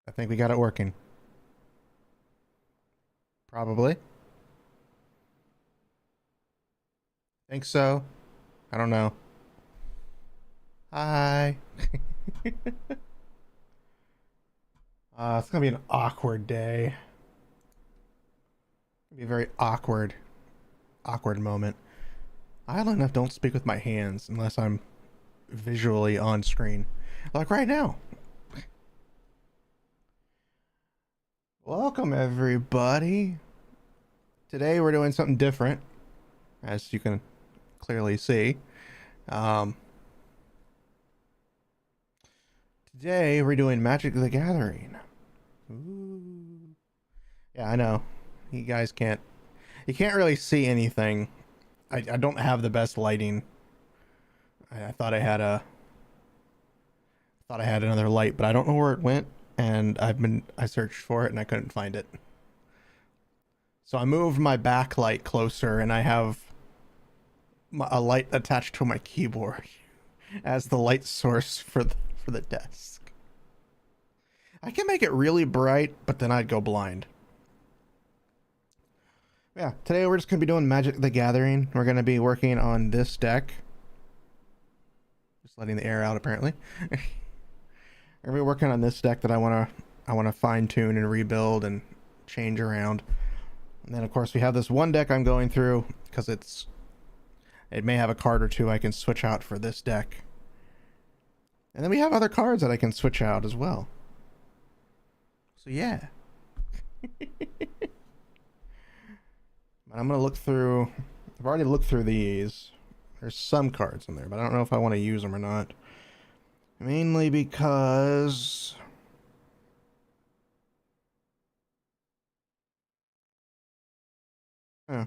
I think we got it working. Probably. Think so. I don't know. Hi. It's gonna be an awkward day. It'll be a very awkward moment. I enough don't speak with my hands unless I'm visually on screen. Like right now. Welcome everybody. Today we're doing something different, as you can clearly see. Um, Today we're doing Magic the Gathering. Ooh. Yeah, I know. You guys can't. You can't really see anything. I don't have the best lighting. I thought I had a. Thought I had another light, but I don't know where it went. And I searched for it and I couldn't find it. So I moved my backlight closer, and I have a light attached to my keyboard as the light source for the desk. I can make it really bright, but then I'd go blind. Yeah, today we're just going to be doing Magic the Gathering. We're going to be working on this deck. Just letting the air out, apparently. We're going to be working on this deck that I want to fine tune and rebuild and change around. And then, of course, we have this one deck I'm going through because it may have a card or two I can switch out for this deck. And then we have other cards that I can switch out as well. So yeah. I'm going to look through... I've already looked through these. There's some cards in there, but I don't know if I want to use them or not. Mainly because... Huh.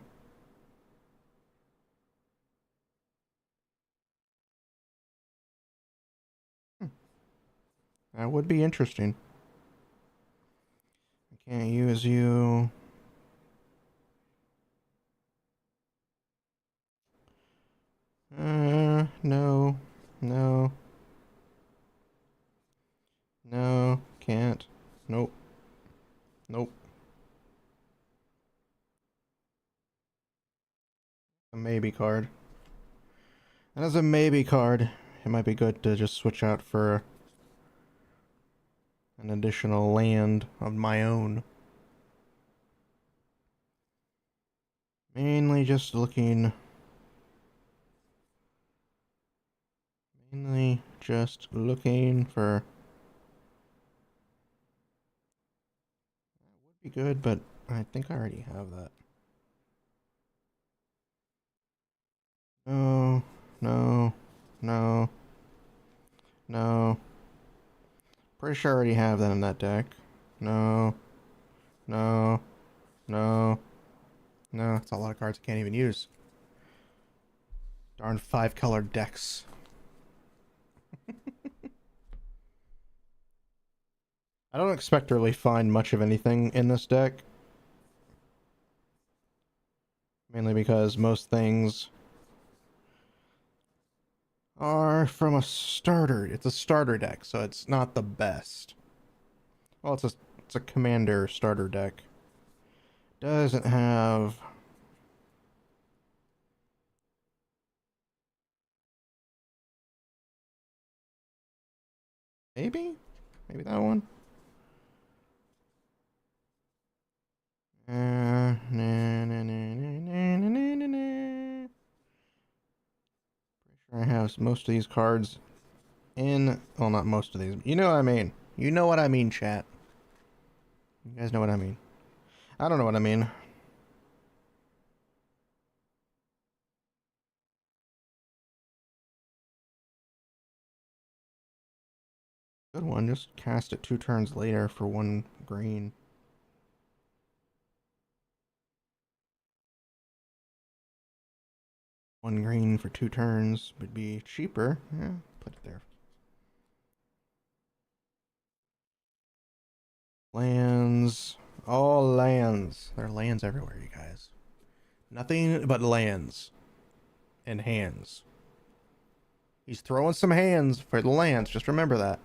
That would be interesting. I can't use you... No. No. No. Can't. Nope. Nope. A maybe card. And as a maybe card, it might be good to just switch out for an additional land of my own. Mainly just looking... Mainly just looking for... That would be good, but I think I already have that. No, no, no, no. Pretty sure I already have that in that deck. No, no, no, no. That's a lot of cards I can't even use. Darn 5-colored decks. I don't expect to really find much of anything in this deck. Mainly because most things are from a starter. It's a starter deck, so it's not the best. Well, it's a commander starter deck. Doesn't have... Maybe? Maybe that one? Nah, nah, nah, nah, nah, nah, nah, nah. Pretty sure I have most of these cards in... Well, not most of these. You know what I mean. You know what I mean, chat. You guys know what I mean. I don't know what I mean. Good one. Just cast it 2 turns later for 1 green. One green for 2 turns would be cheaper. Yeah, put it there. Lands. All lands. There are lands everywhere, you guys. Nothing but lands. And hands. He's throwing some hands for the lands. Just remember that.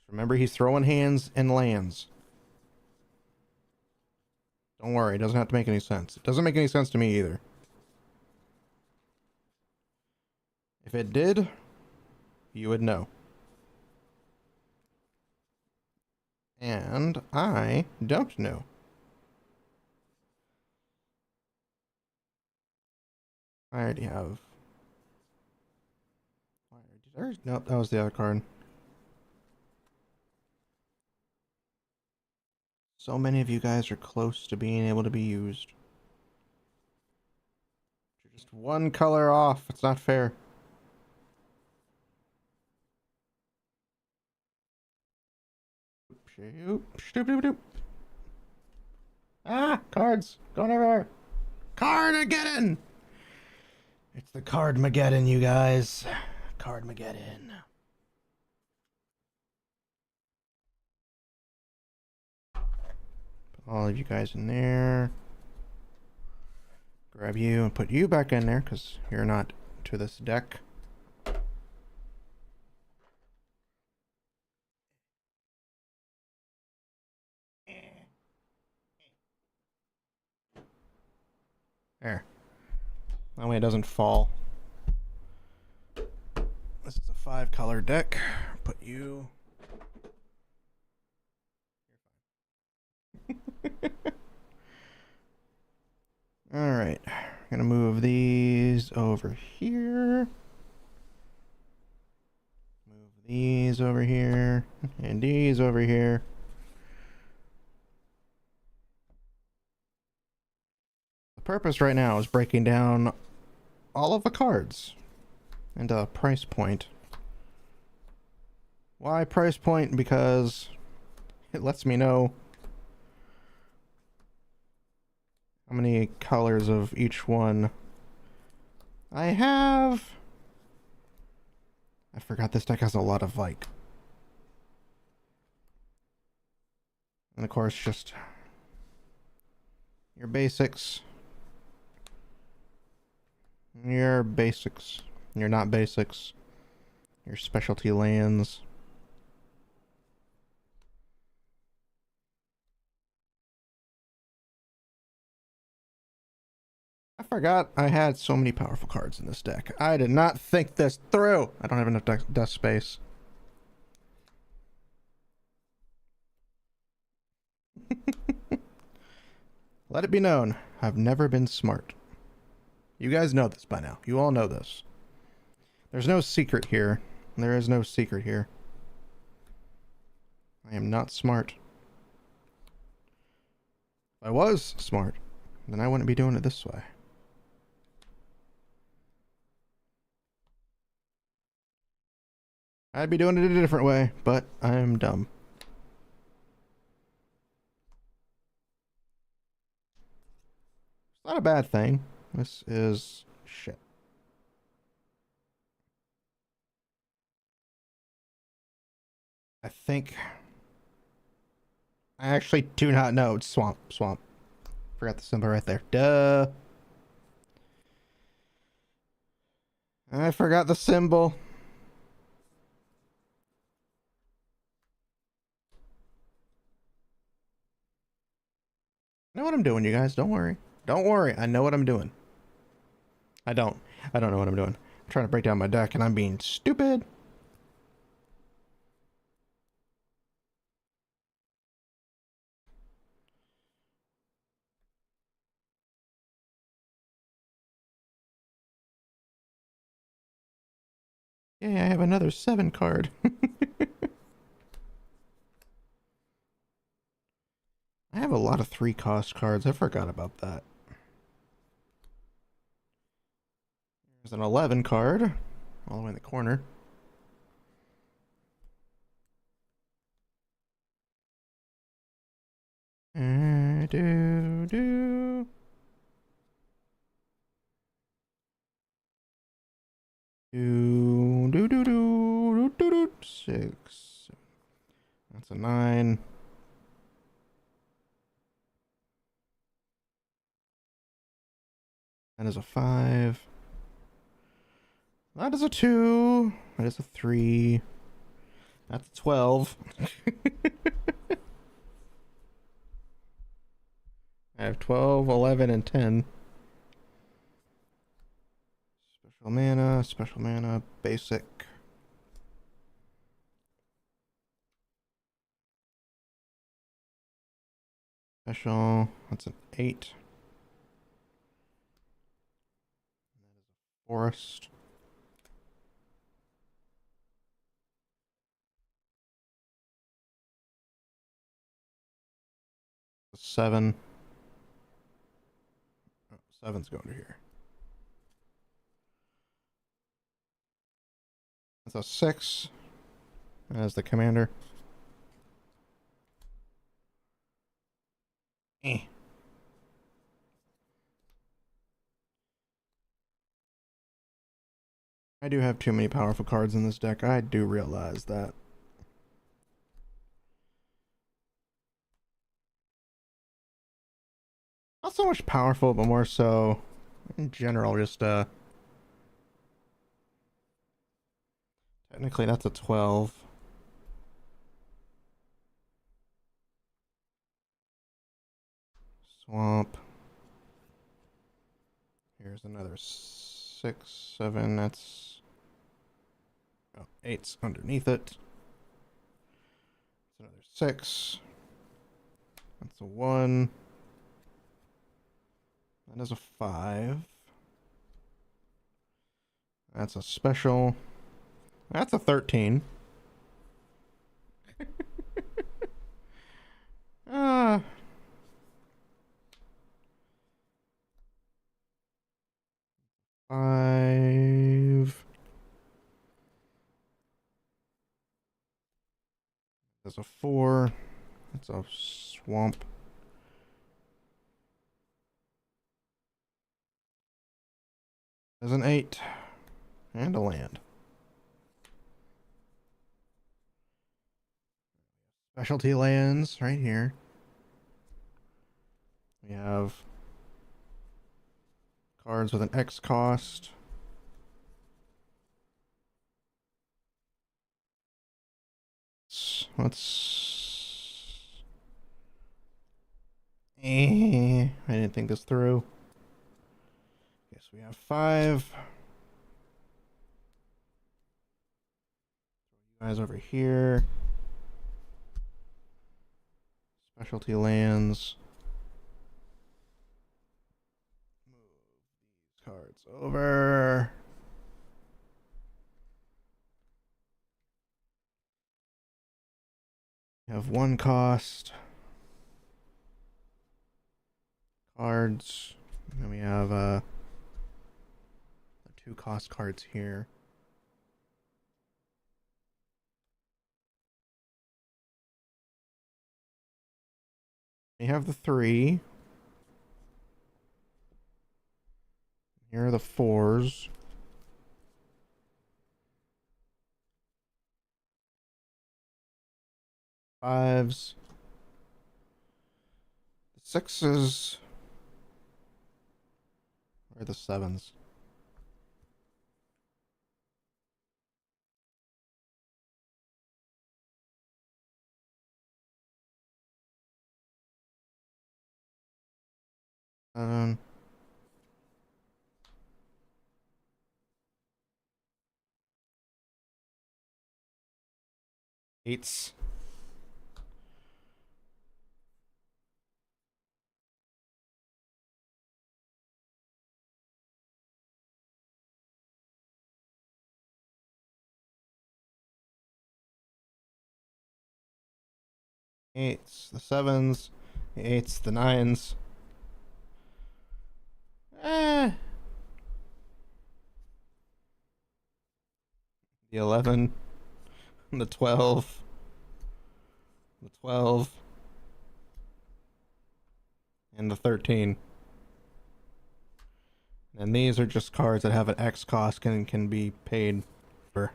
Remember, he's throwing hands and lands. Don't worry, it doesn't have to make any sense. It doesn't make any sense to me either. If it did, you would know. And I don't know. I already have. Nope, that was the other card. So many of you guys are close to being able to be used. You're just one color off. It's not fair. Ah, cards going everywhere. Card-mageddon! It's the Card-mageddon, you guys. Card-mageddon. Put all of you guys in there. Grab you and put you back in there because you're not to this deck. There. That way it doesn't fall. This is a 5-color deck. Put you. Alright. I'm gonna move these over here. Move these over here. And these over here. The purpose right now is breaking down all of the cards into a price point. Why price point? Because it lets me know how many colors of each one I have. I forgot this deck has a lot of like, and of course just your basics. Your basics. Your not basics. Your specialty lands. I forgot I had so many powerful cards in this deck. I did not think this through. I don't have enough desk space. Let it be known, I've never been smart. You guys know this by now. You all know this. There's no secret here. There is no secret here. I am not smart. If I was smart, then I wouldn't be doing it this way. I'd be doing it a different way, but I'm dumb. It's not a bad thing. This is shit. I think... I actually do not know. It's Swamp. Swamp. Forgot the symbol right there. Duh. I forgot the symbol. I know what I'm doing, you guys. Don't worry. Don't worry. I know what I'm doing. I don't know what I'm doing. I'm trying to break down my deck and I'm being stupid. Yeah, I have another 7 card. I have a lot of 3-cost cards. I forgot about that. There's an 11 card all the way in the corner. Do. 6. That's a 9. That is a 5. That is a 2. That is a 3. That's 12. I have 12, 11, and 10. Special mana, basic. Special, that's an 8. Forest. A 7. Oh, 7's going to here. That's a 6. As the commander. Eh. I do have too many powerful cards in this deck. I do realize that. Not so much powerful, but more so in general, just technically that's a 12. Swamp. Here's another 6, 7. That's 8's underneath it. That's another 6. That's a 1. That is a 5. That's a special. That's a 13. Ah. 5. That's a 4. That's a swamp. There's an 8. And a land. Specialty lands right here. We have cards with an X cost. Let's. I didn't think this through. Okay, so we have 5. You guys over here. Specialty lands. Move these cards over. We have 1 cost. Cards. And then we have the 2 cost cards here. We have the 3. Here are the 4s. 5s. The 6s. Or the 7s. Um, 8s. 8s. The 7s. The 8s. The 9s. The 11. The 12. The 12. And the 13. And these are just cards that have an X cost and can be paid for.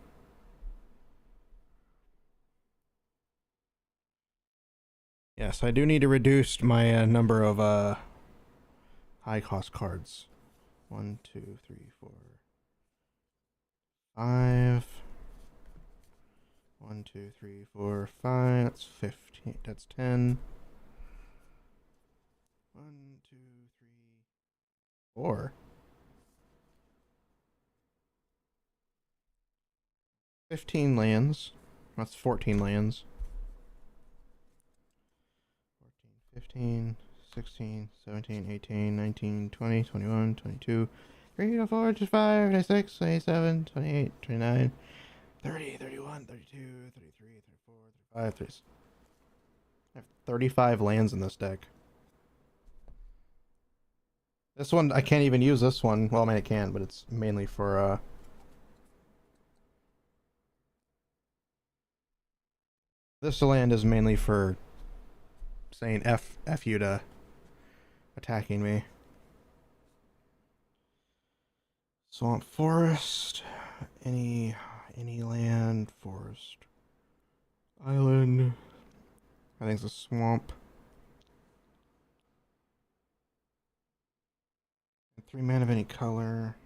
Yes, I do need to reduce my number of high cost cards. 1, 2, 3, 4, 5. 1, 2, 3, 4, 5. That's 15. That's 10. 1, 2, 3, 4. 15 lands. That's 14 lands. 14, 15, 16, 17, 18, 19, 20, 21, 22, 23, 24, 25, 26, 27, 28, 29, 30, 31, 32, 33, 34, 35, 36. I have 35 lands in this deck. This one, I can't even use this one. Well, I mean, I can, but it's mainly for, this land is mainly for saying F you to attacking me. Swamp Forest. Any land, forest, island. I think it's a swamp. 3 mana of any color.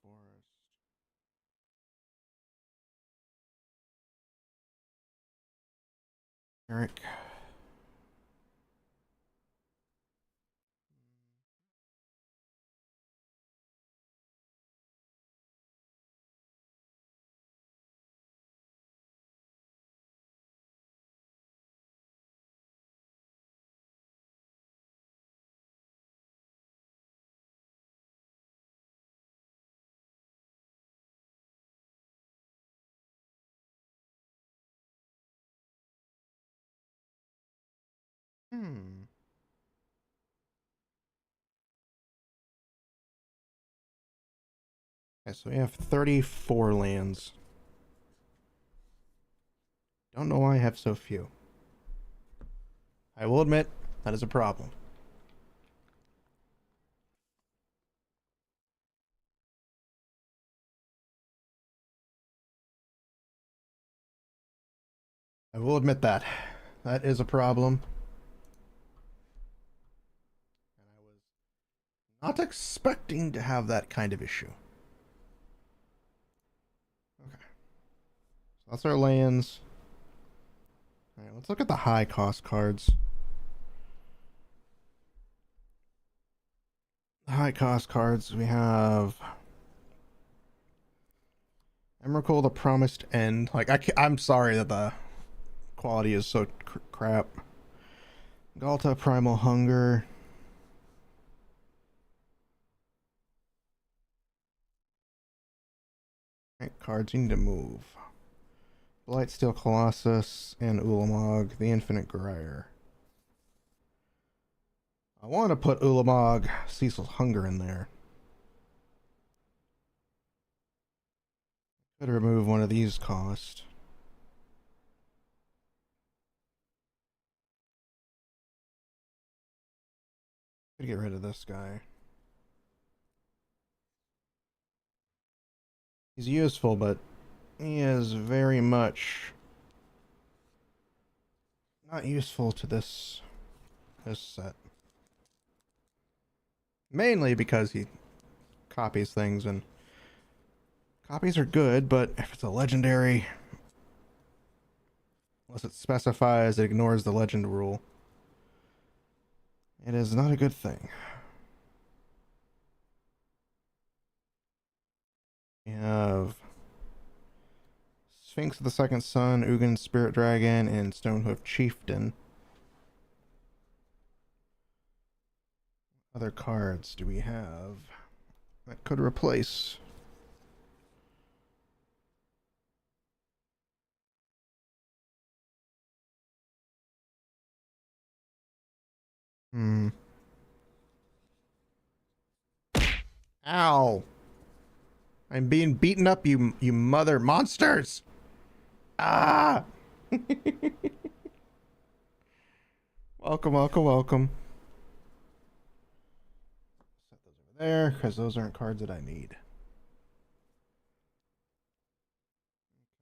Forest. Eric. Hmm. Okay, so we have 34 lands. Don't know why I have so few. I will admit, that is a problem. I will admit that. That is a problem. And I was not expecting to have that kind of issue. Okay. So that's our lands. Alright, let's look at the high cost cards. The high cost cards, we have Emrakul, the Promised End. Like, I'm sorry that the quality is so crap. Galta, Primal Hunger. Right, cards you need to move. Blightsteel Colossus and Ulamog, the Infinite Grier. I want to put Ulamog, Cecil's Hunger in there. Could remove one of these cost. Could get rid of this guy. He's useful, but he is very much not useful to this set. Mainly because he copies things, and copies are good, but if it's a legendary, unless it specifies it ignores the legend rule, it is not a good thing. We have Sphinx of the Second Sun, Ugin Spirit Dragon, and Stonehoof Chieftain. Other cards do we have that could replace? Hmm. Ow! I'm being beaten up, you mother monsters! Ah! Welcome, welcome, welcome. Set those over there, because those aren't cards that I need.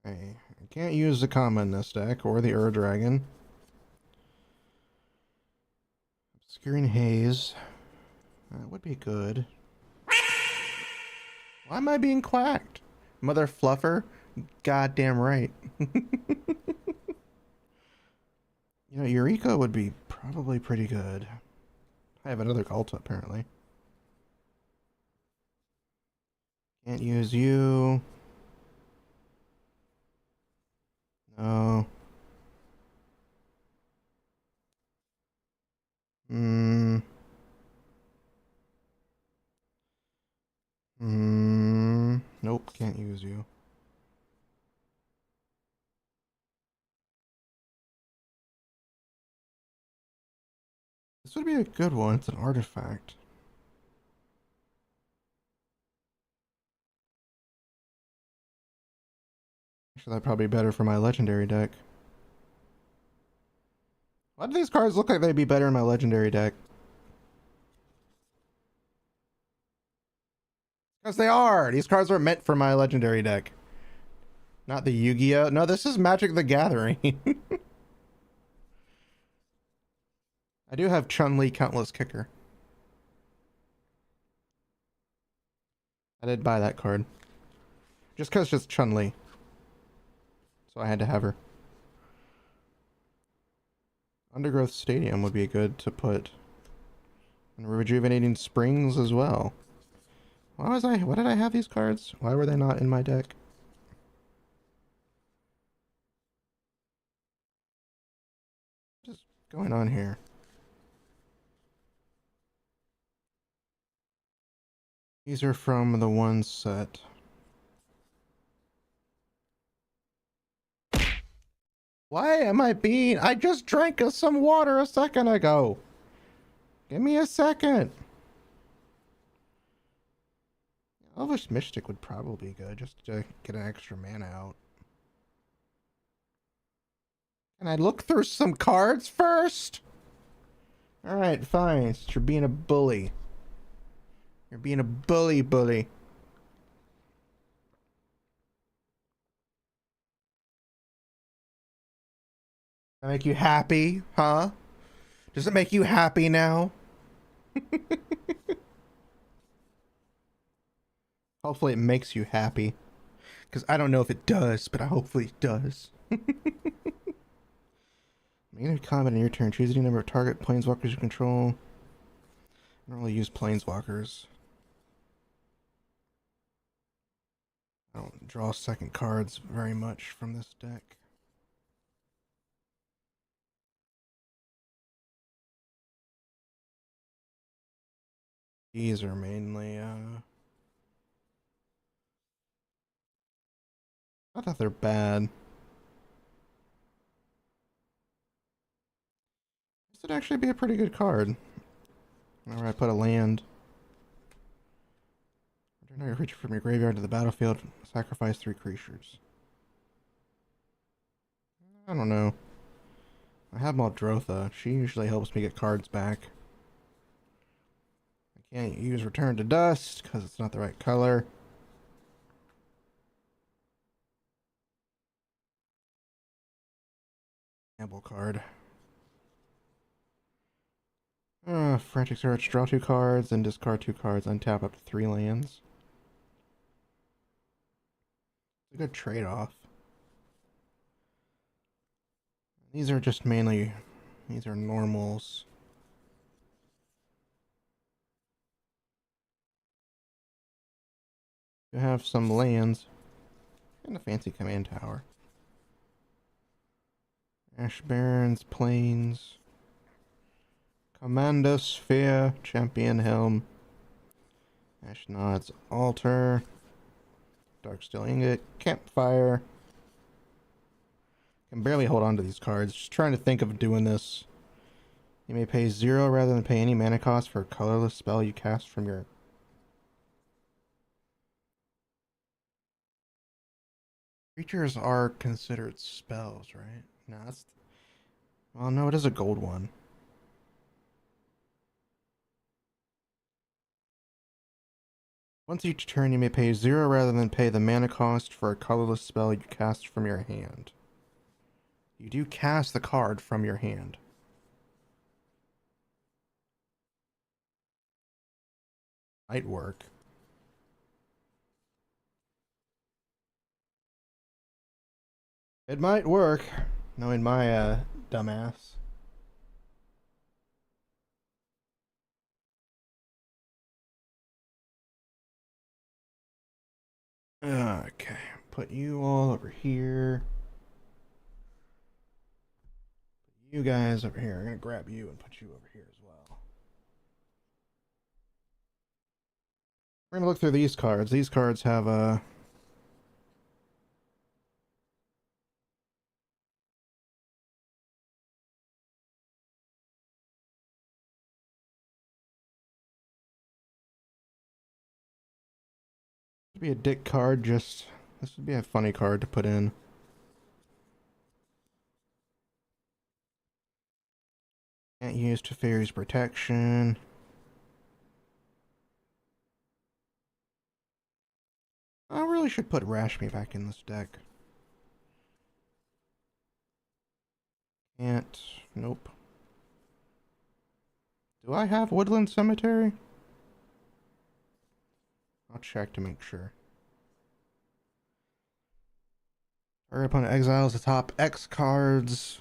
Okay, I can't use the Kama in this deck, or the Dragon. Obscuring Haze. That would be good. Why am I being quacked? Mother Fluffer? Goddamn right. You know, Eureka would be probably pretty good. I have another Alta apparently. Can't use you. No. Hmm. Hmm. Nope, can't use you. This would be a good one. It's an artifact. Actually, that'd probably be better for my legendary deck. Why do these cards look like they'd be better in my legendary deck? Because they are! These cards are meant for my legendary deck. Not the Yu-Gi-Oh! No, this is Magic the Gathering. I do have Chun-Li Countless Kicker. I did buy that card. Just because it's Chun-Li. So I had to have her. Undergrowth Stadium would be good to put. And Rejuvenating Springs as well. Why did I have these cards? Why were they not in my deck? What's going on here? These are from the one set. Why am I being... I just drank some water a second ago. Give me a second. Elvish Mystic would probably be good, just to get an extra mana out. Can I look through some cards first? Alright, fine. You're being a bully. You're being a bully. That make you happy, huh? Does it make you happy now? Hopefully it makes you happy. Because I don't know if it does, but hopefully it does. Main combat in your turn. Choose any number of target planeswalkers you control. I don't really use planeswalkers. I don't draw second cards very much from this deck. These are mainly, not that they're bad. This would actually be a pretty good card. Whenever I put a land. Return a creature from your graveyard to the battlefield. Sacrifice 3 creatures. I don't know. I have Muldrotha. She usually helps me get cards back. I can't use Return to Dust because it's not the right color. Gamble card. Frantic Search. Draw 2 cards and discard 2 cards. Untap up to 3 lands. It's a good trade-off. These are just mainly... These are normals. You have some lands. And a fancy command tower. Ash Barrens, Plains. Commandosphere, Champion Helm. Ashnod's Altar. Darksteel Ingot, Campfire. Can barely hold on to these cards. Just trying to think of doing this. You may pay 0 rather than pay any mana cost for a colorless spell you cast from your... Creatures are considered spells, right? No, that's... Well, no, it is a gold one. Once each turn, you may pay 0 rather than pay the mana cost for a colorless spell you cast from your hand. You do cast the card from your hand. Might work. It might work, knowing my dumbass. Okay, put you all over here. You guys over here. I'm gonna grab you and put you over here as well. We're gonna look through these cards. These cards have a be a dick card. Just this would be a funny card to put in. Can't use Teferi's protection. I really should put Rashmi back in this deck. Can't. Nope. Do I have Woodland Cemetery? I'll check to make sure. Our opponent exiles the top X cards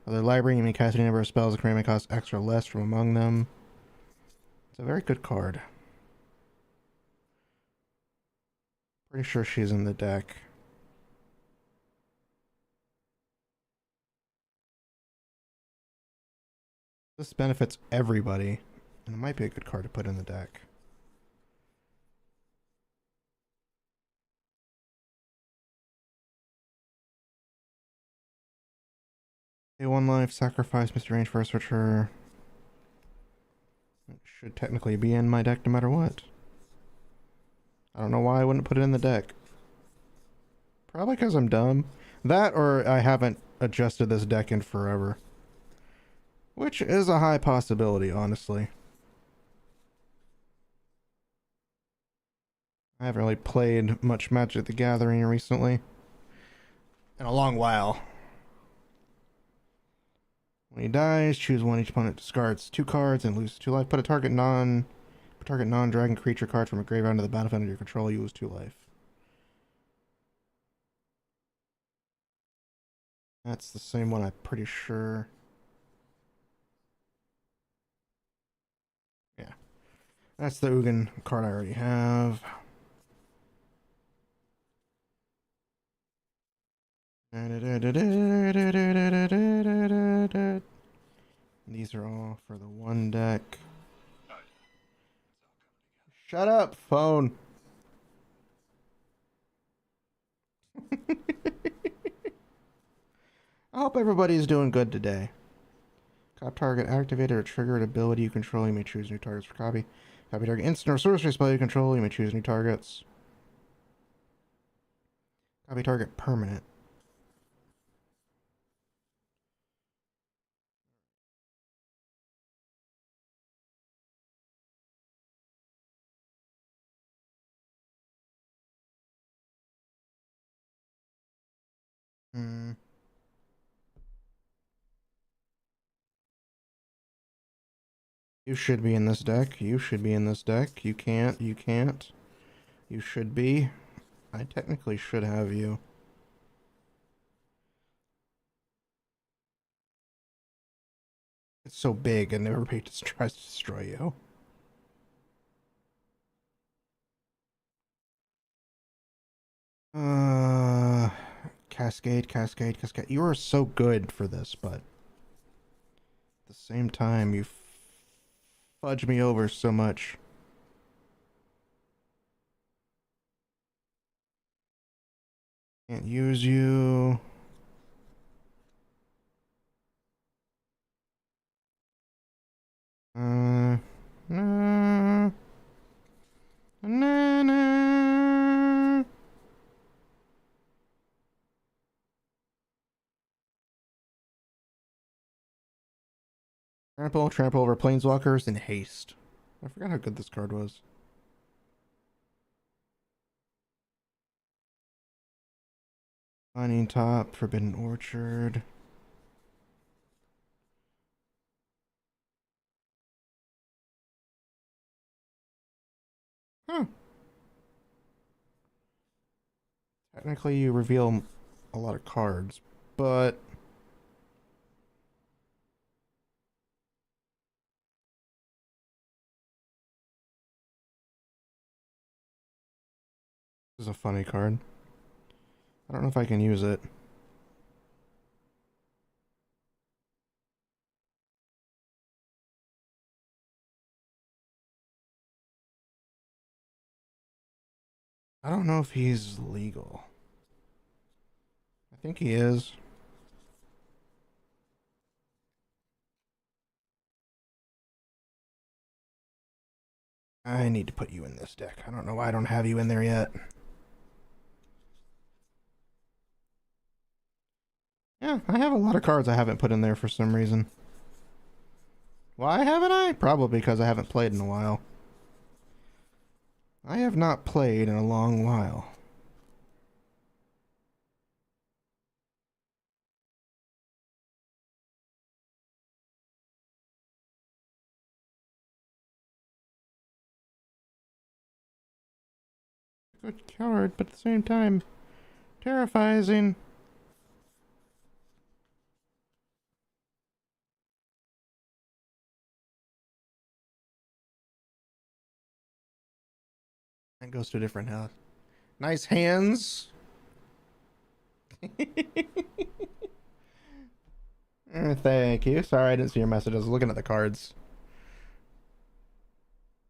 of their library. You may cast any number of spells that may cost X or less from among them. It's a very good card. Pretty sure she's in the deck. This benefits everybody, and it might be a good card to put in the deck. Pay 1 life, sacrifice Mr. Range for a switcher. It should technically be in my deck no matter what. I don't know why I wouldn't put it in the deck. Probably because I'm dumb. That or I haven't adjusted this deck in forever. Which is a high possibility, honestly. I haven't really played much Magic the Gathering recently. In a long while. When he dies, choose one. Each opponent discards 2 cards and loses 2 life. Put a target non-dragon creature card from a graveyard into the battlefield under your control. You lose 2 life. That's the same one, I'm pretty sure. Yeah. That's the Ugin card I already have. These are all for the one deck. Shut up, phone. I hope everybody's doing good today. Cop target activated or triggered ability you control. You may choose new targets for copy. Copy target instant or sorcery spell you control. You may choose new targets. Copy target permanent. Hmm. You should be in this deck. You should be in this deck. You can't. You can't. You should be. I technically should have you. It's so big and everybody just tries to destroy you. Uh, Cascade, Cascade, Cascade. You are so good for this, but at the same time, you fudge me over so much. Can't use you. Uh, nah, nah, nah. Trample over planeswalkers in haste. I forgot how good this card was. Mining Top, Forbidden Orchard. Huh. Technically, you reveal a lot of cards, but this is a funny card. I don't know if I can use it. I don't know if he's legal. I think he is. I need to put you in this deck. I don't know why I don't have you in there yet. Yeah, I have a lot of cards I haven't put in there for some reason. Why haven't I? Probably because I haven't played in a while. I have not played in a long while. Good card, but at the same time, terrifying. That goes to a different house. Nice hands. Thank you. Sorry I didn't see your message. I was looking at the cards.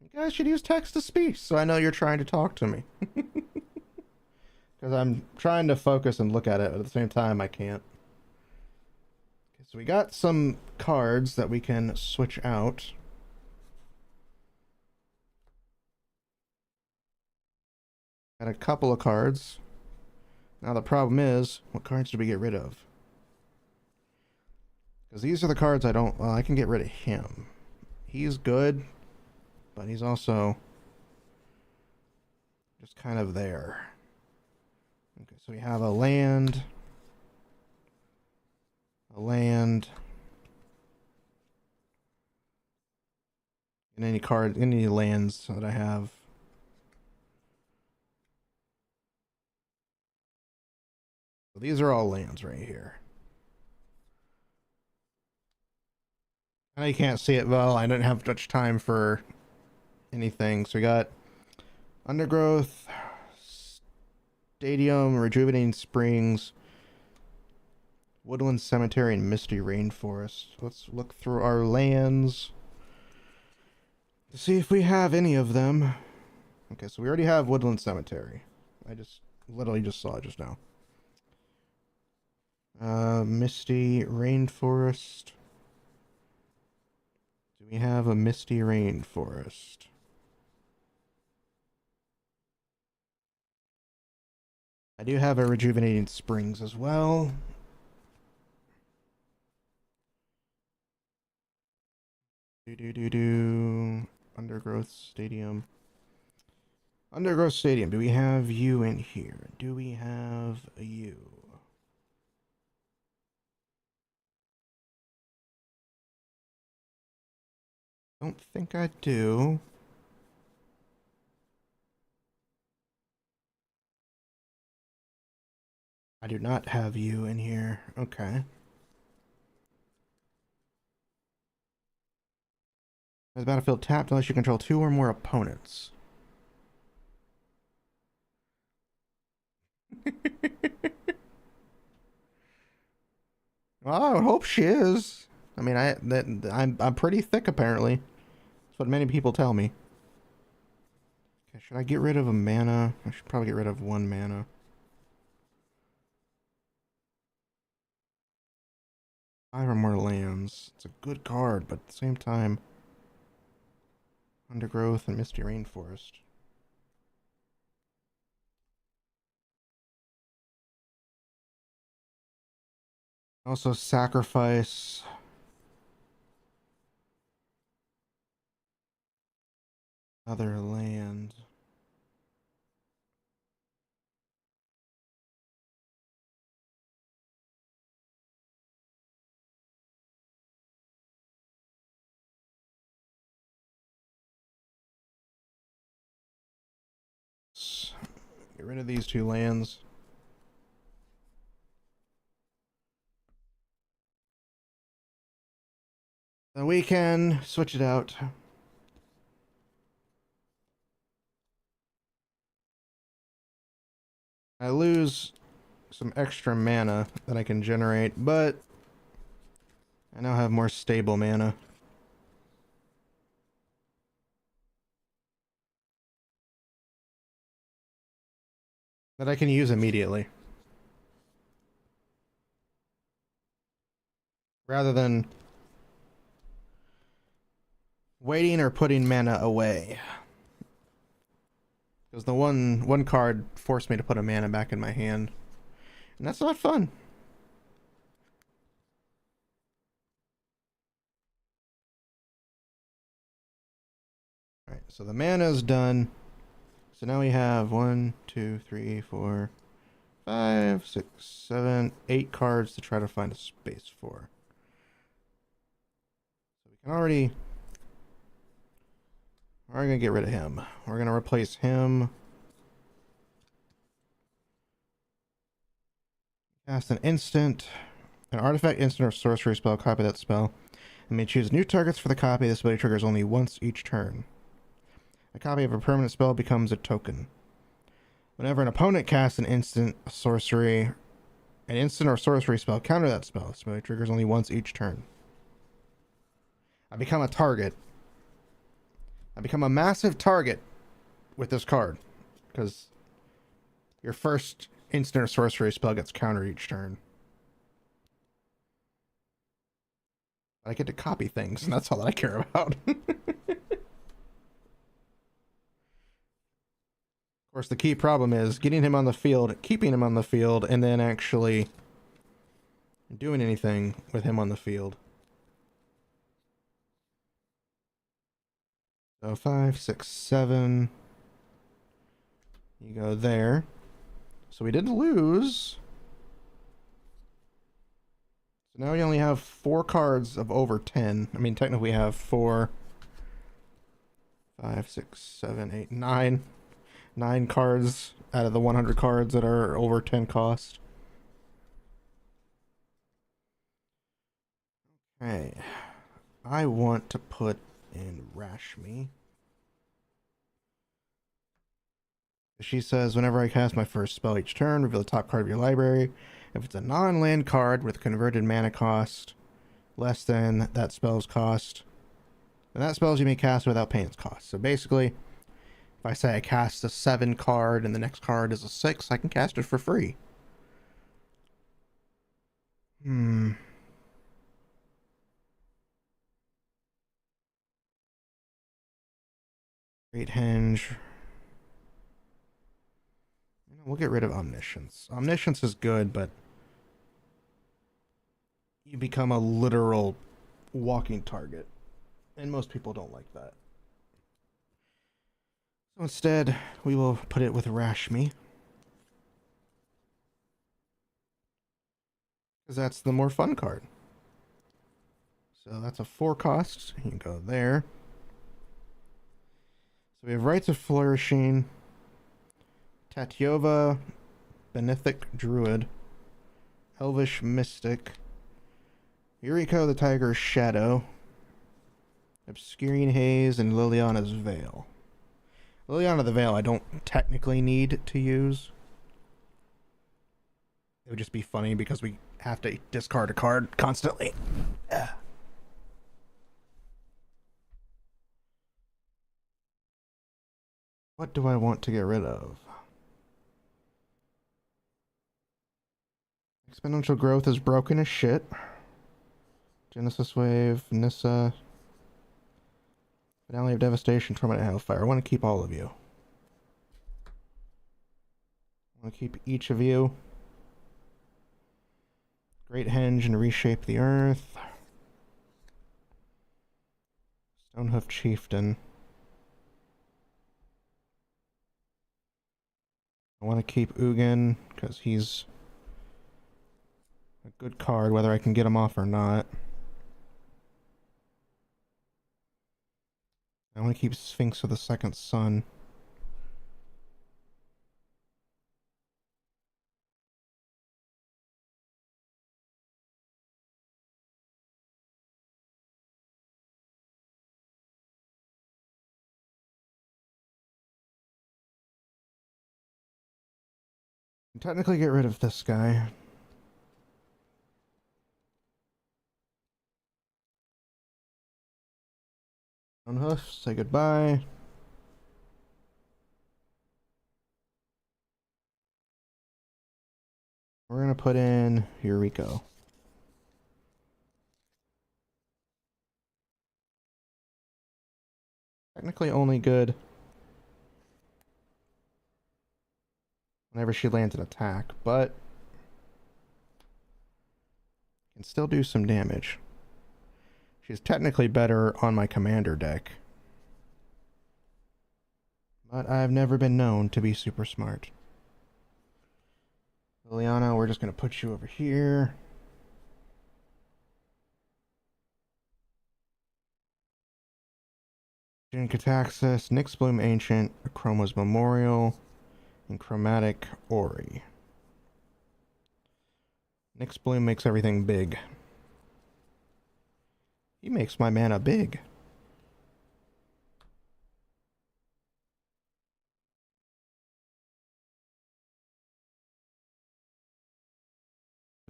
You guys should use text to speech so I know you're trying to talk to me. Because I'm trying to focus and look at it, but at the same time I can't. Okay, so we got some cards that we can switch out. Got a couple of cards. Now the problem is, what cards do we get rid of? Because these are the cards I don't... Well, I can get rid of him. He's good, but he's also just kind of there. Okay, so we have a land, and any card, any lands that I have. So these are all lands right here. I know you can't see it well. I didn't have much time for anything. So we got Undergrowth, Stadium, Rejuvenating Springs, Woodland Cemetery, and Misty Rainforest. Let's look through our lands to see if we have any of them. Okay, so we already have Woodland Cemetery. I just literally just saw it just now. Misty Rainforest. Do we have a Misty Rainforest? I do have a Rejuvenating Springs as well. Undergrowth Stadium. Undergrowth Stadium. Do we have you in here? Do we have you? Don't think I do. I do not have you in here. Okay. The battlefield tapped unless you control two or more opponents. Well, I would hope she is. I mean, I'm pretty thick apparently. That's what many people tell me. Okay, should I get rid of a mana? I should probably get rid of one mana. 5 or more lands. It's a good card, but at the same time, Undergrowth and Misty Rainforest. Also sacrifice other land. Get rid of these two lands. So we can switch it out. I lose some extra mana that I can generate, but I now have more stable mana that I can use immediately. Rather than waiting or putting mana away. Because the one card forced me to put a mana back in my hand. And that's not fun. Alright, so the mana is done. So now we have 1, 2, 3, 4, 5, 6, 7, 8 cards to try to find a space for. So we can already... We're going to get rid of him. We're going to replace him. Cast an instant. An artifact, instant, or sorcery spell. Copy that spell. And may choose new targets for the copy. This ability triggers only once each turn. A copy of a permanent spell becomes a token. Whenever an opponent casts an instant, a sorcery, an instant or sorcery spell, counter that spell. This ability triggers only once each turn. I become a target. I become a massive target with this card. Because your first instant or sorcery spell gets countered each turn. I get to copy things, and that's all that I care about. Of course, the key problem is getting him on the field, keeping him on the field, and then actually doing anything with him on the field. So 5, 6, 7. You go there. So we did lose. So now we only have 4 cards of over 10. I mean, technically we have 4, 5, 6, 7, 8, 9. 9 cards out of the 100 cards that are over 10 cost. Okay. I want to put in Rashmi. She says, whenever I cast my first spell each turn, reveal the top card of your library. If it's a non-land card with converted mana cost less than that spell's cost, then that spells you may cast without paying its cost. So basically, if I say I cast a 7 card and the next card is a 6, I can cast it for free. Great Henge. We'll get rid of Omniscience. Omniscience is good, but you become a literal walking target. And most people don't like that. So instead, we will put it with Rashmi. Because that's the more fun card. So that's a 4 cost. You can go there. So we have Rites of Flourishing, Tatyova, Benefic Druid, Elvish Mystic, Yuriko the Tiger's Shadow, Obscuring Haze, and Liliana's Veil. Liliana the Veil I don't technically need to use. It would just be funny because we have to discard a card constantly. What do I want to get rid of? Exponential Growth is broken as shit. Genesis Wave, Nissa. Finale of Devastation, Torment, Hellfire. I want to keep all of you. I want to keep each of you. Great Henge and Reshape the Earth. Stonehoof Chieftain. I want to keep Ugin because he's a good card, whether I can get him off or not. I want to keep Sphinx of the Second Sun. Technically get rid of this guy. Unhoof, say goodbye. We're gonna put in Eureka. Technically only good whenever she lands an attack, but can still do some damage. She's technically better on my commander deck, but I've never been known to be super smart. Liliana, we're just gonna put you over here. Cataxis, Nyx Bloom Ancient, Chroma's Memorial, and Chromatic Ori. Nyx Bloom makes everything big. He makes my mana big.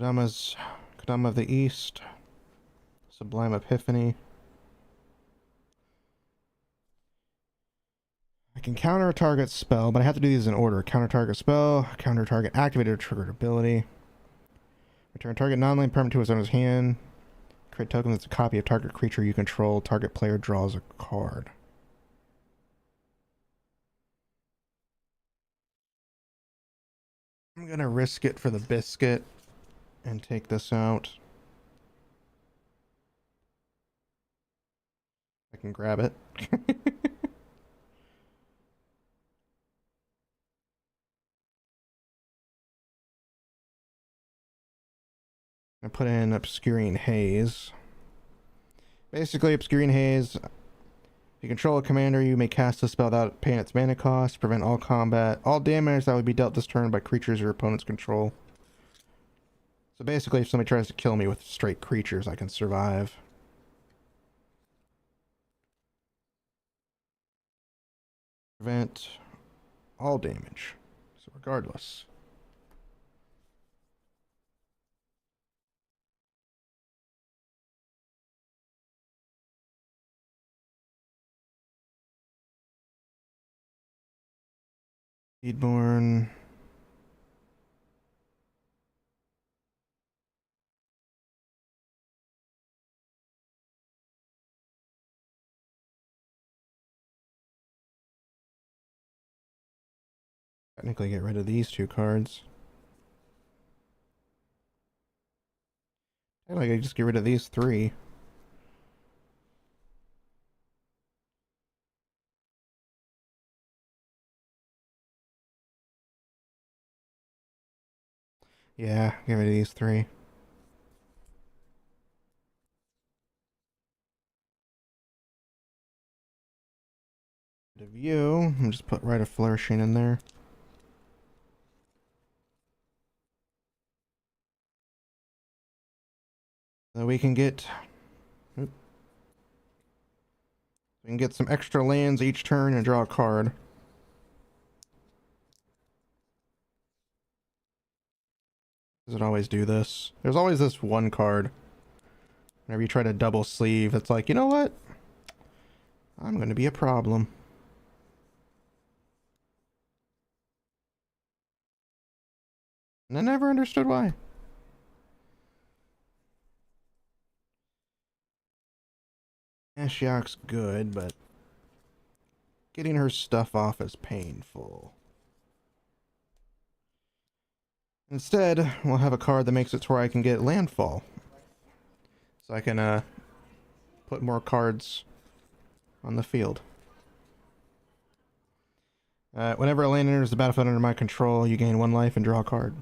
Kadama of the East, Sublime Epiphany. I can counter a target spell, but I have to do these in order. Counter target spell, counter target activated or triggered ability. Return target non-land permanent to his owner's hand. Create token that's a copy of target creature you control. Target player draws a card. I'm gonna risk it for the biscuit and take this out. I can grab it. I put in Obscuring Haze. Basically, Obscuring Haze. If you control a commander, you may cast a spell without paying its mana cost. Prevent all combat. All damage that would be dealt this turn by creatures your opponents control. So basically, if somebody tries to kill me with straight creatures, I can survive. Prevent all damage. So regardless. Seedborn. Technically get rid of these two cards. I could just get rid of these three. Yeah, get rid of these three. Rid of you. I'm just put Rite of Flourishing in there. So we can get some extra lands each turn and draw a card. Does it always do this? There's always this one card. Whenever you try to double sleeve, it's like, you know what? I'm going to be a problem. And I never understood why. Ashiok's good, but getting her stuff off is painful. Instead, we'll have a card that makes it to where I can get landfall. So I can put more cards on the field. Whenever a land enters the battlefield under my control, you gain 1 life and draw a card.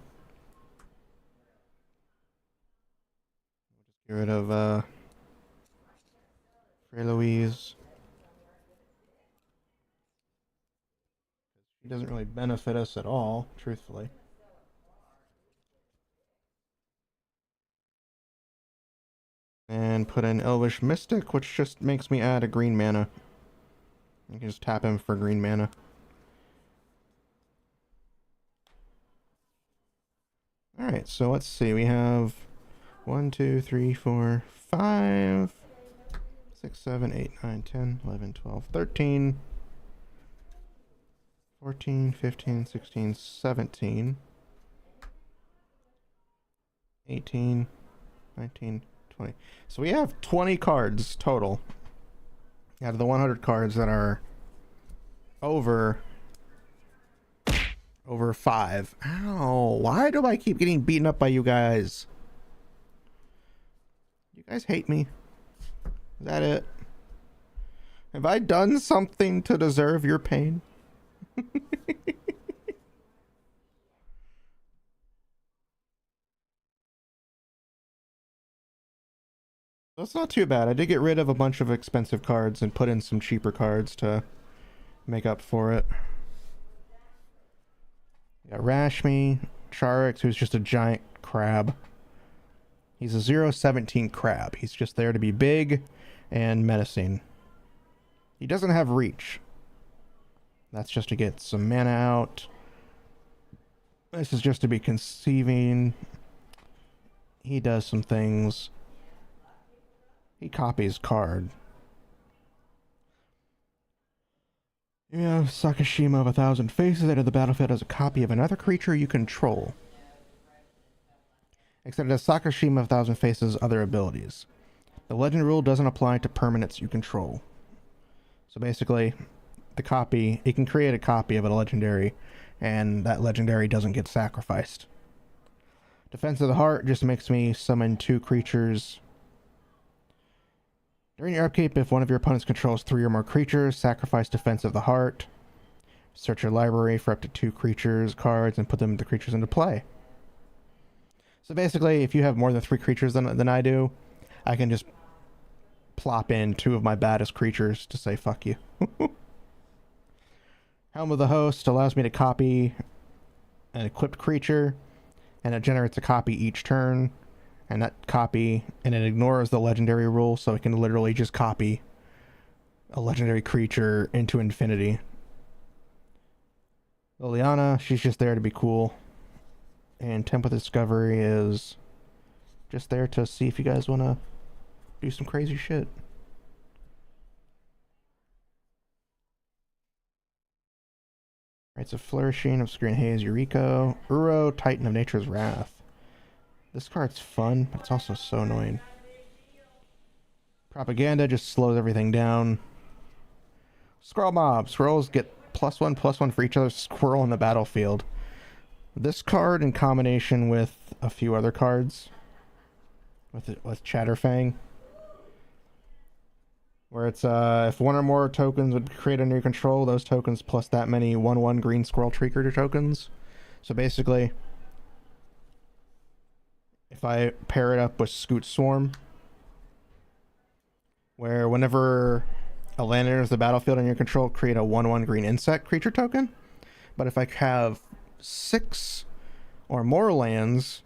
Get rid of Frey Louise. She doesn't really benefit us at all, truthfully. And put in Elvish Mystic, which just makes me add a green mana. You can just tap him for green mana. Alright, so let's see. We have 1, 2, 3, 4, 5, 6, 7, 8, 9, 10, 11, 12, 13, 14, 15, 16, 17, 18, 19, 20. So we have 20 cards total out of the 100 cards that are over 5. Ow, why do I keep getting beaten up by you guys? You guys hate me. Is that it? Have I done something to deserve your pain? That's not too bad. I did get rid of a bunch of expensive cards and put in some cheaper cards to make up for it. Got Rashmi, Charix, who's just a giant crab. He's a 017 crab. He's just there to be big and menacing. He doesn't have reach. That's just to get some mana out. This is just to be conceiving. He does some things. He copies card. You have Sakashima of 1,000 Faces. Enter the battlefield as a copy of another creature you control. Except it has Sakashima of 1,000 Faces' other abilities. The legend rule doesn't apply to permanents you control. So basically, the copy, it can create a copy of a legendary, and that legendary doesn't get sacrificed. Defense of the Heart just makes me summon 2 creatures. During your upkeep, if one of your opponents controls 3 or more creatures, sacrifice Defense of the Heart. Search your library for up to 2 creatures cards and put the creatures into play. So basically, if you have more than 3 creatures than I do, I can just plop in 2 of my baddest creatures to say fuck you. Helm of the Host allows me to copy an equipped creature, and it generates a copy each turn. And that copy, and it ignores the legendary rule, so it can literally just copy a legendary creature into infinity. Liliana, she's just there to be cool. And Temple Discovery is just there to see if you guys want to do some crazy shit. Right, so Flourishing, Obscuring Haze, Eureka, Uro, Titan of Nature's Wrath. This card's fun, but it's also so annoying. Propaganda just slows everything down. Squirrel Mob. Squirrels get +1/+1 for each other squirrel in the battlefield. This card, in combination with a few other cards, with Chatterfang, where it's if one or more tokens would create under your control, those tokens plus that many 1/1 green squirrel tree creature tokens. So basically, if I pair it up with Scoot Swarm, where whenever a land enters the battlefield on your control, create a 1/1 green insect creature token. But if I have 6 or more lands,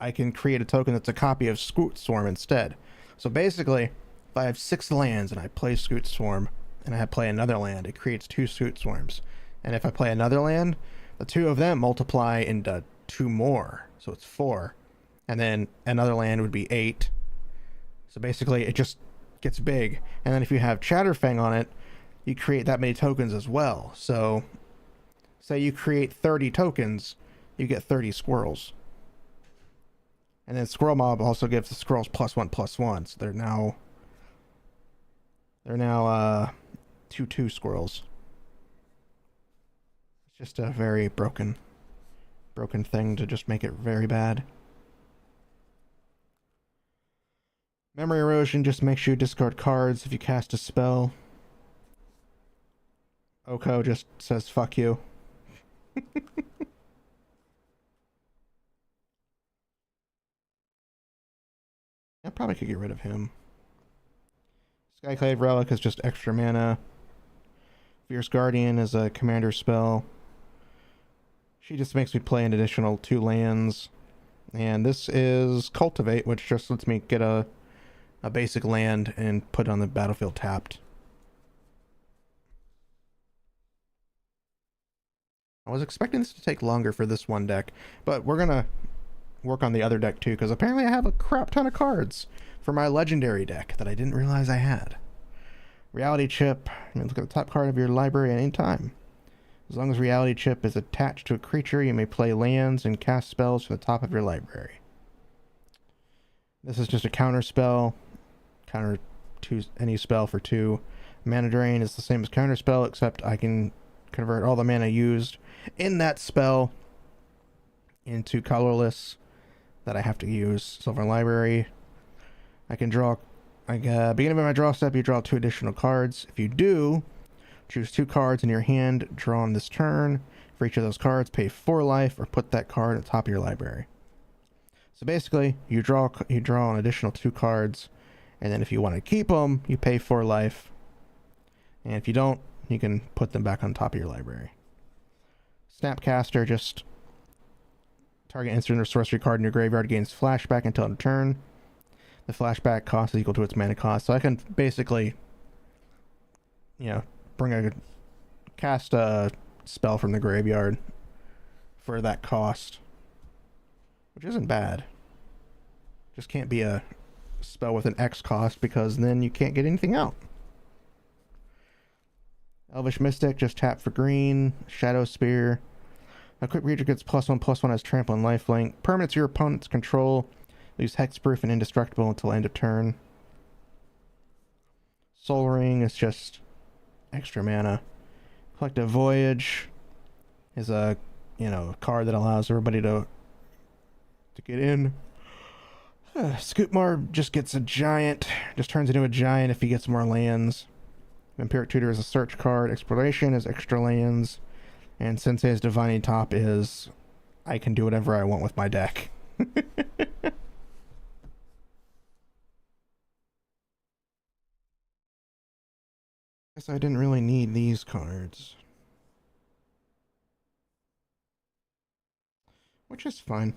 I can create a token that's a copy of Scoot Swarm instead. So basically, if I have 6 lands and I play Scoot Swarm, and I play another land, it creates 2 Scoot Swarms. And if I play another land, the 2 of them multiply into 2 more. So it's 4. And then another land would be 8. So basically, it just gets big. And then if you have Chatterfang on it, you create that many tokens as well. So say you create 30 tokens, you get 30 squirrels. And then Squirrel Mob also gives the squirrels +1/+1. So they're now 2/2 squirrels. It's just a very broken thing to just make it very bad. Memory Erosion just makes you discard cards if you cast a spell. Oko just says fuck you. I probably could get rid of him. Skyclave Relic is just extra mana. Fierce Guardian is a commander spell. She just makes me play an additional 2 lands. And this is Cultivate, which just lets me get a basic land and put it on the battlefield tapped. I was expecting this to take longer for this one deck, but we're gonna work on the other deck too, because apparently I have a crap ton of cards for my legendary deck that I didn't realize I had. Reality Chip. Look at the top card of your library at any time. As long as Reality Chip is attached to a creature, you may play lands and cast spells from the top of your library. This is just a counter spell. Counter any spell for 2. Mana Drain is the same as counter spell, except I can convert all the mana used in that spell into colorless that I have to use. Silver Library. I can draw. Beginning of my draw step, you draw 2 additional cards. If you do, choose 2 cards in your hand drawn this turn. For each of those cards, pay 4 life or put that card at the top of your library. So basically, you draw an additional 2 cards, and then if you want to keep them, you pay 4 life. And if you don't, you can put them back on top of your library. Snapcaster, just target instant or sorcery card in your graveyard gains flashback until end of turn. The flashback cost is equal to its mana cost. So I can basically, cast a spell from the graveyard for that cost, which isn't bad. Just can't be a spell with an X cost, because then you can't get anything out. Elvish Mystic, just tap for green. Shadow Spear. Equipped creature gets +1/+1 as trample and lifelink. Permanents your opponent's control. Leaves hexproof and indestructible until end of turn. Soul Ring is just extra mana. Collective Voyage is a card that allows everybody to get in. Scoopmar just gets a giant. Just turns into a giant if he gets more lands. Vampiric Tutor is a search card. Exploration is extra lands. And Sensei's Divining Top is I can do whatever I want with my deck. Guess I didn't really need these cards. Which is fine.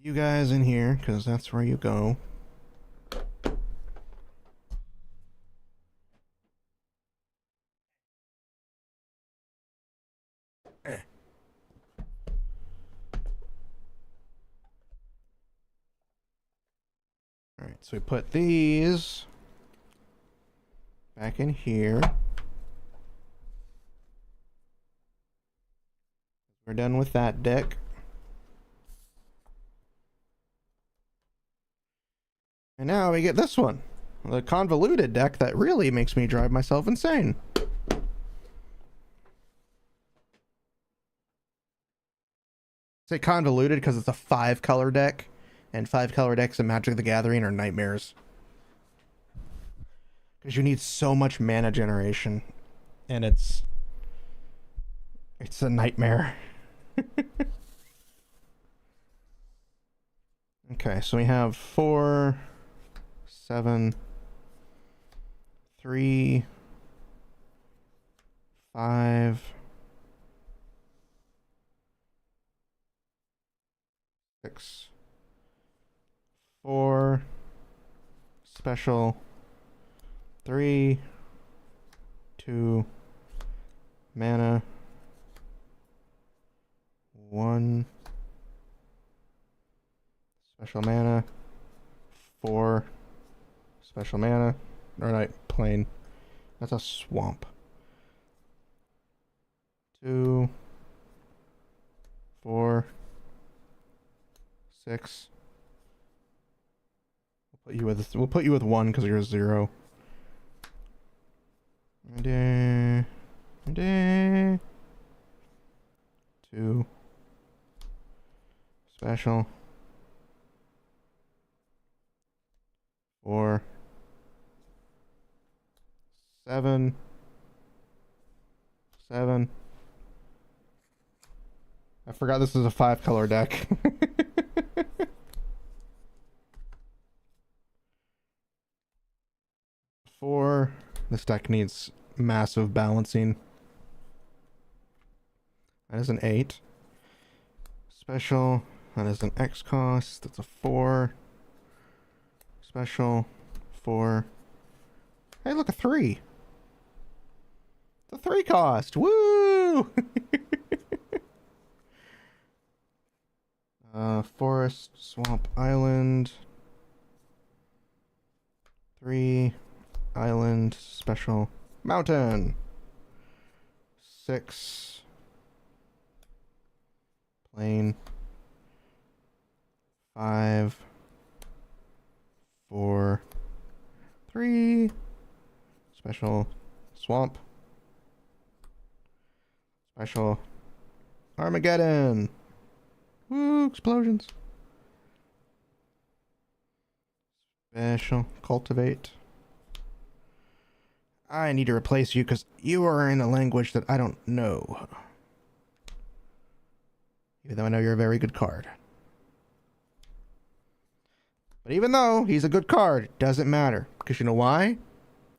You guys in here, because that's where you go. Alright, so we put these back in here. We're done with that deck. And now we get this one. The convoluted deck that really makes me drive myself insane. Say convoluted because it's a 5-color deck. And 5-color decks in Magic the Gathering are nightmares. Because you need so much mana generation. And it's a nightmare. Okay, so we have 4, 7, 3, 5, 6, 4, special, 3, 2, mana, 1, special mana, 4, special mana, or not, plain. That's a swamp. 2, 4, 6. We'll put you with 1 because you're a 0. 2. Special. 4. 7. 7. I forgot this is a 5-color deck. 4. This deck needs massive balancing. That is an 8. Special. That is an X cost. That's a 4. Special. 4. Hey, look, a 3. It's a 3 cost. Woo! Forest, Swamp, Island. 3. Island, Special, Mountain. 6. Plain. 5. 4. 3. Special, Swamp. Special, Armageddon. Woo, explosions. Special, Cultivate. I need to replace you because you are in a language that I don't know. Even though I know you're a very good card. But even though he's a good card, it doesn't matter. Because you know why?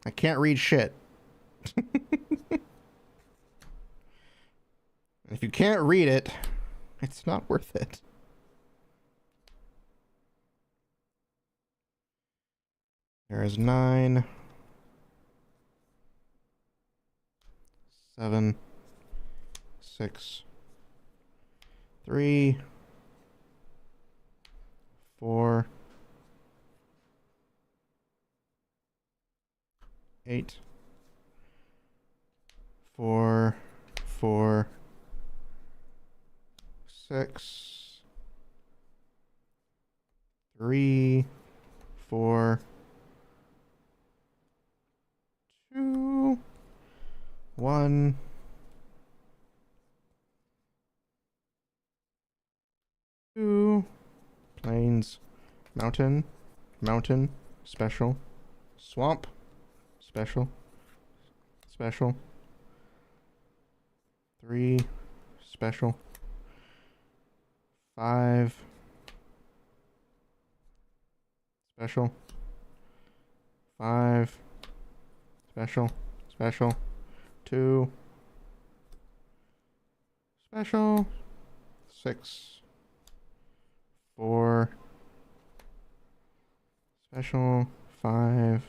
I can't read shit. If you can't read it, it's not worth it. There is 9. 7. 6. 3. 4. 8. 4. 4. 6. 3. 4. 2. 1. 2. Plains. Mountain. Mountain. Special. Swamp. Special. Special. 3. Special. 5. Special. 5. Special. Special. 2. Special. 6. 4. Special. 5.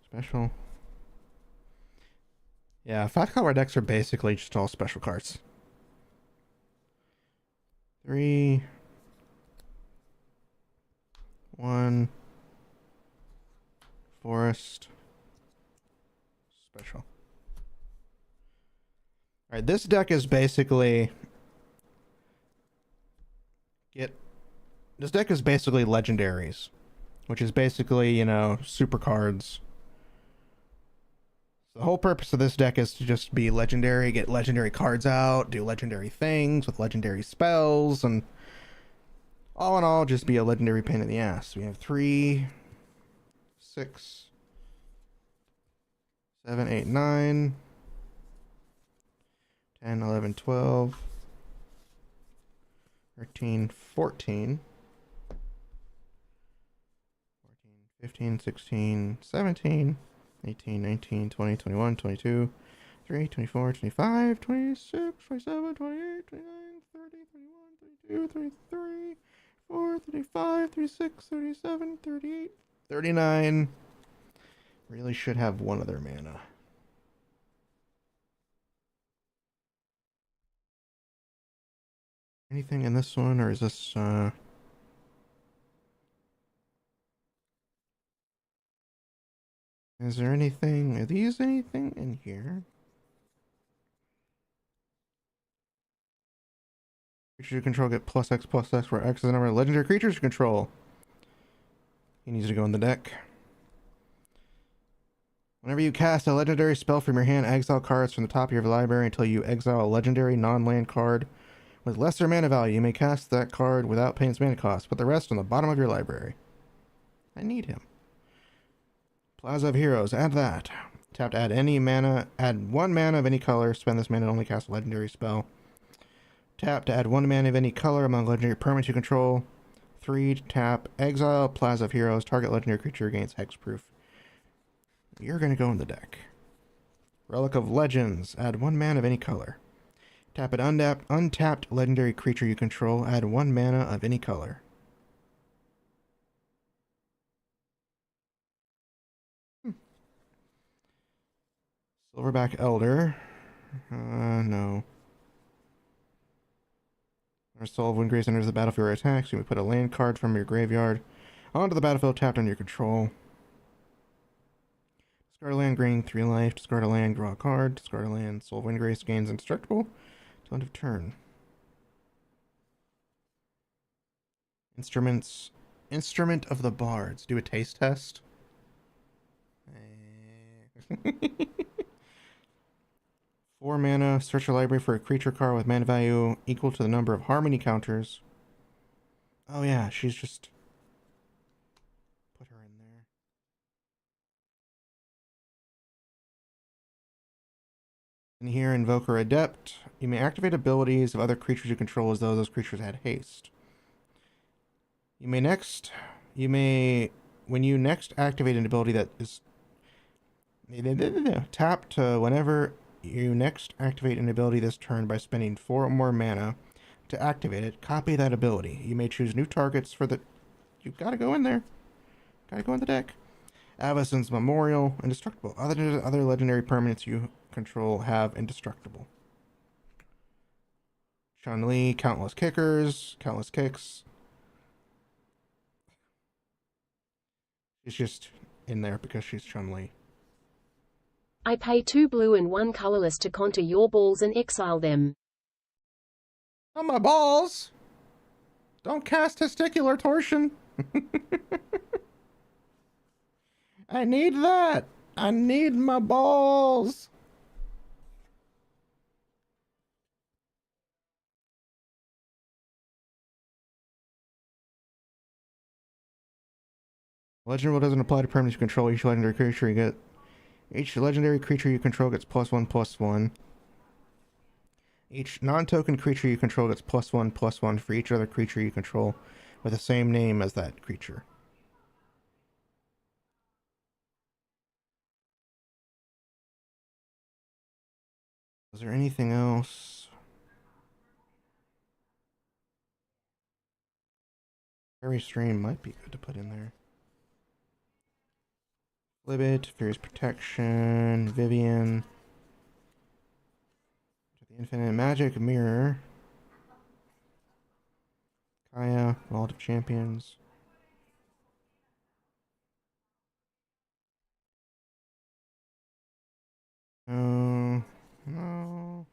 Special. Yeah, 5-color decks are basically just all special cards. 3. 1. Forest. Special. Alright, this deck is basically... This deck is basically legendaries. Which is basically, you know, super cards. The whole purpose of this deck is to just be legendary, get legendary cards out, do legendary things with legendary spells, and all in all, just be a legendary pain in the ass. We have 3, 6, 7, 8, 9, 10, 11, 12, 13, 14, 15, 16, 17, 18, 19, 20, 21, 22, 23, 24, 25, 26, 27, 28, 29, 30, 31, 32, 33, 34, 35, 36, 37, 38, 39. Really should have one other mana. Anything in this one, or is this, is there anything, are these anything in here? Creatures you control get +X/+X, where X is the number of legendary creatures you control. He needs to go in the deck. Whenever you cast a legendary spell from your hand, exile cards from the top of your library until you exile a legendary non-land card with lesser mana value. You may cast that card without paying its mana cost. Put the rest on the bottom of your library. I need him. Plaza of Heroes, add that. Tap to add any mana, add 1 mana of any color, spend this mana to only cast a legendary spell. Tap to add 1 mana of any color among legendary permanents you control. 3, tap, exile, Plaza of Heroes, target legendary creature gains hexproof. You're going to go in the deck. Relic of Legends, add 1 mana of any color. Tap an untapped legendary creature you control. Add 1 mana of any color. Silverback Elder. No. Our Soul of Windgrace enters the battlefield or attacks. You may put a land card from your graveyard onto the battlefield tapped under your control. Discard a land, gain 3 life. Discard a land, draw a card. Discard a land, Soul of Windgrace gains indestructible till end of turn. Instruments. Instrument of the Bards. Do a taste test. 4 mana. Search your library for a creature card with mana value equal to the number of harmony counters. Oh yeah, she's just... Put her in there. And here, Invoker Adept. You may activate abilities of other creatures you control as though those creatures had haste. When you next activate an ability that is tapped whenever you next activate an ability this turn by spending 4 or more mana to activate it, copy that ability. You may choose new targets for the... You've got to go in there. Got to go in the deck. Avacyn's Memorial, indestructible. Other legendary permanents you control have indestructible. Chun-Li, countless kicks. She's just in there because she's Chun-Li. I pay 2 blue and 1 colorless to counter your balls and exile them. On my balls! Don't cast testicular torsion! I need that! I need my balls! Legend rule doesn't apply to permanents you control. Each legendary creature you control gets +1/+1. Each non-token creature you control gets +1/+1 for each other creature you control with the same name as that creature. Is there anything else? Fairy Stream might be good to put in there. Libet, Fairy's Protection, Vivian. The Infinite Magic Mirror. Kaya, Vault of Champions. No. No.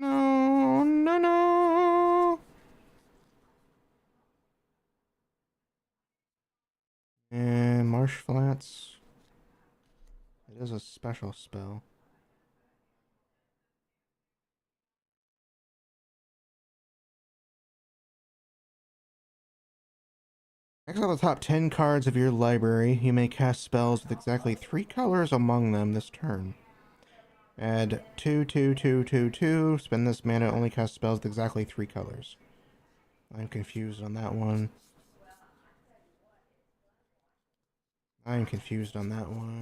No. No, no. And Marsh Flats. It is a special spell. Exile the top 10 cards of your library. You may cast spells with exactly 3 colors among them this turn. Add 2, 2, 2, 2, 2. Spend this mana, only cast spells with exactly 3 colors. I'm confused on that one.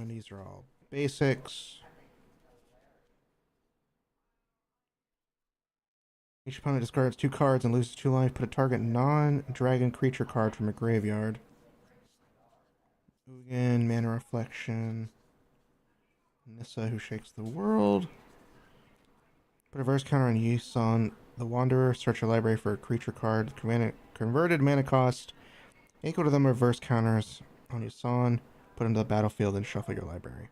These are all basics. Each opponent discards 2 cards and loses 2 life. Put a target non-dragon creature card from a graveyard. Ugin, Mana Reflection. Nissa, Who Shakes the World. Put a verse counter on Yusan the Wanderer. Search your library for a creature card. Converted mana cost equal to the reverse counters on Yusan. Put into the battlefield and shuffle your library.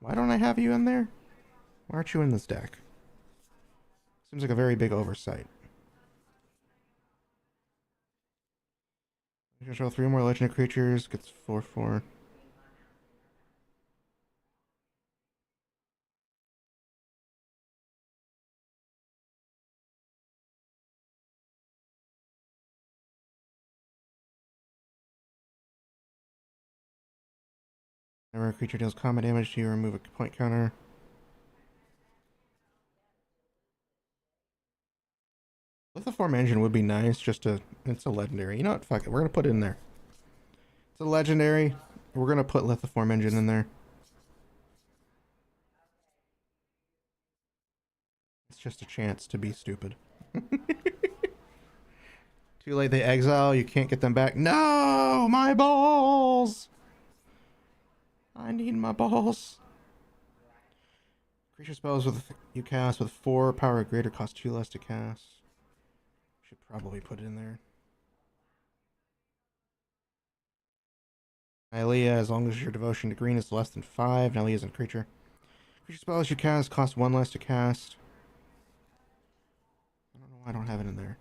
Why don't I have you in there? Why aren't you in this deck? Seems like a very big oversight. You control 3 more legendary creatures. Gets 4/4. Whenever a creature deals combat damage to you, remove a point counter. Lithoform Engine would be nice, it's a legendary. You know what, fuck it, we're gonna put it in there. It's a legendary, we're gonna put Lithoform Engine in there. just a chance to be stupid. Too late, they exile. You can't get them back. No, my balls. I need my balls. Creature spells with you cast with 4 power or greater cost 2 less to cast. Should probably put it in there. Nylea, as long as your devotion to green is less than 5. Nylea isn't a creature. Creature spells you cast cost 1 less to cast. I don't know why I don't have it in there.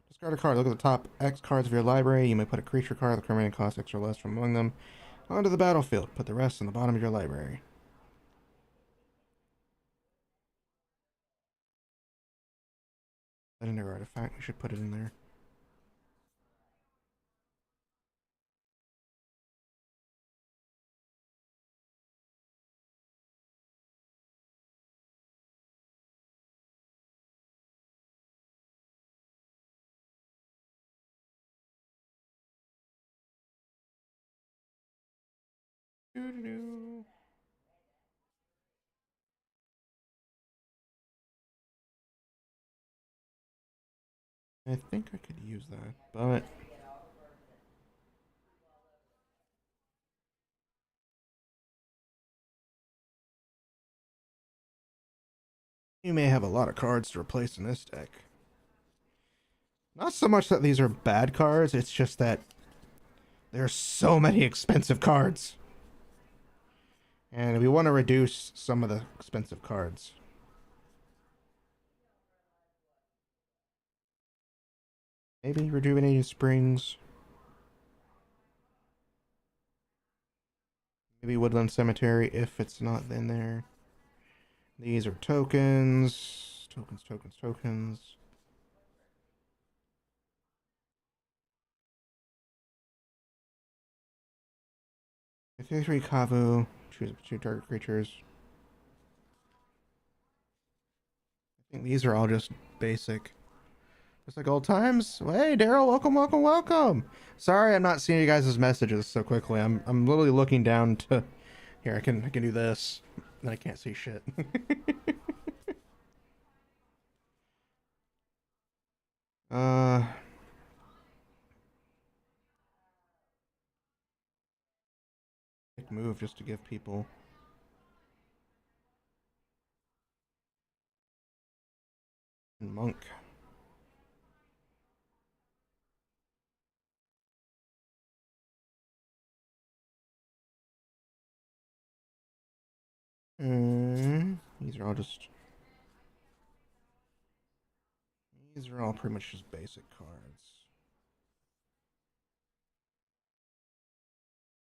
Discard a card. Look at the top X cards of your library. You may put a creature card with remaining cost X or less from among them onto the battlefield. Put the rest on the bottom of your library. Legendary artifact. We should put it in there. Doo-doo-doo. I think I could use that, but you may have a lot of cards to replace in this deck. Not so much that these are bad cards, it's just that there are so many expensive cards. And we want to reduce some of the expensive cards. Maybe Rejuvenating Springs. Maybe Woodland Cemetery if it's not in there. These are tokens. Tokens, tokens, tokens. I think 3 Kavu. Choose 2 target creatures. I think these are all just basic. Just like old times. Hey, Daryl, welcome, welcome, welcome. Sorry, I'm not seeing you guys' messages so quickly. I'm literally looking down to. Here, I can do this. Then I can't see shit. uh. Move just to give people. Monk. These are all just. These are all pretty much just basic cards.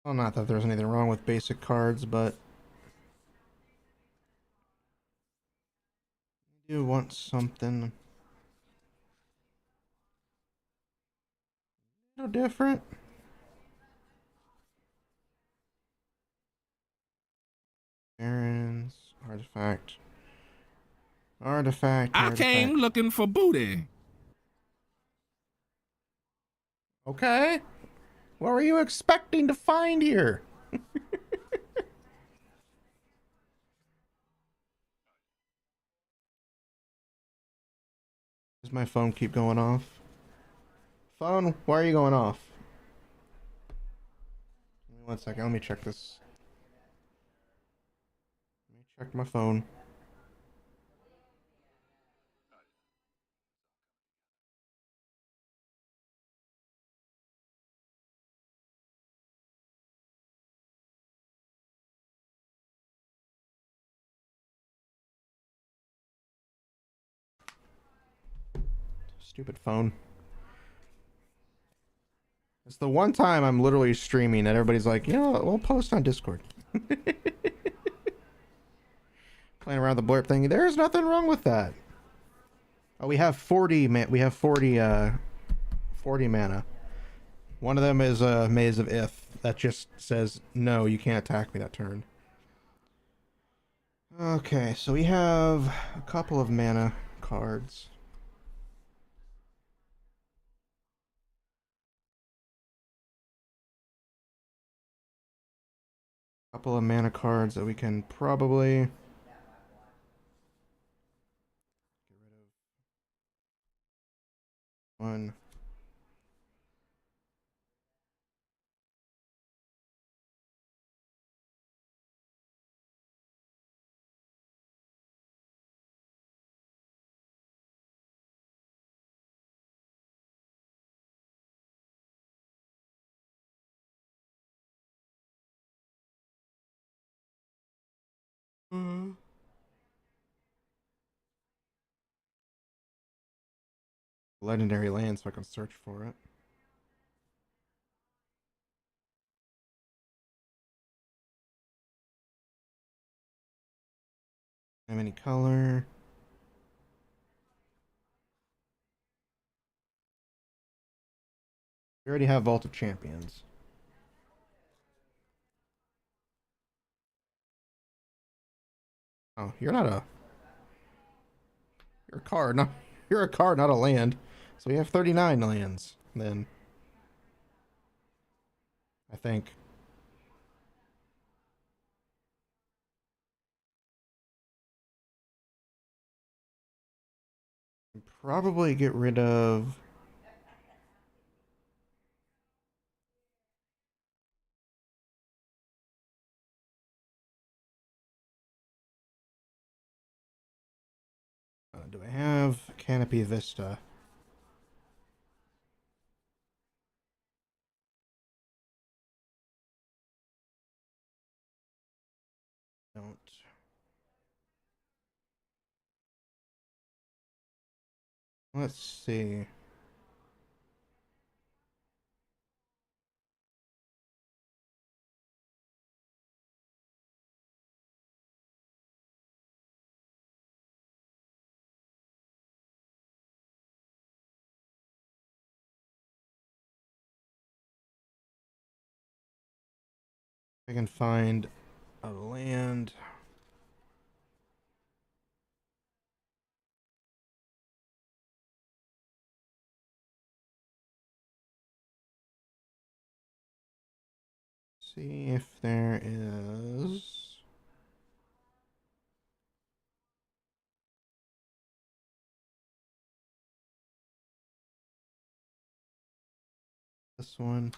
Well, not that there's anything wrong with basic cards, but I do want something a little different. Barons, artifact, artifact, I artifact. came looking for booty. Okay. What were you expecting to find here? Does my phone keep going off? Phone, why are you going off? Give me 1 second, let me check this. Let me check my phone. Stupid phone. It's the one time I'm literally streaming that everybody's like, you know what, we'll post on Discord. Playing around the blurb thing. There's nothing wrong with that. Oh, we have 40 40 mana. One of them is Maze of Ith. That just says, no, you can't attack me that turn. Okay, so we have a couple of mana cards. Couple of mana cards that we can probably One. Legendary land so I can search for it. Have any color? We already have Vault of Champions. Oh, you're a card, not you're a card, not a land. So we have 39 lands then. I think. Probably get rid of do I have Canopy Vista? Don't. Let's see. I can find a land. See if there is. This one.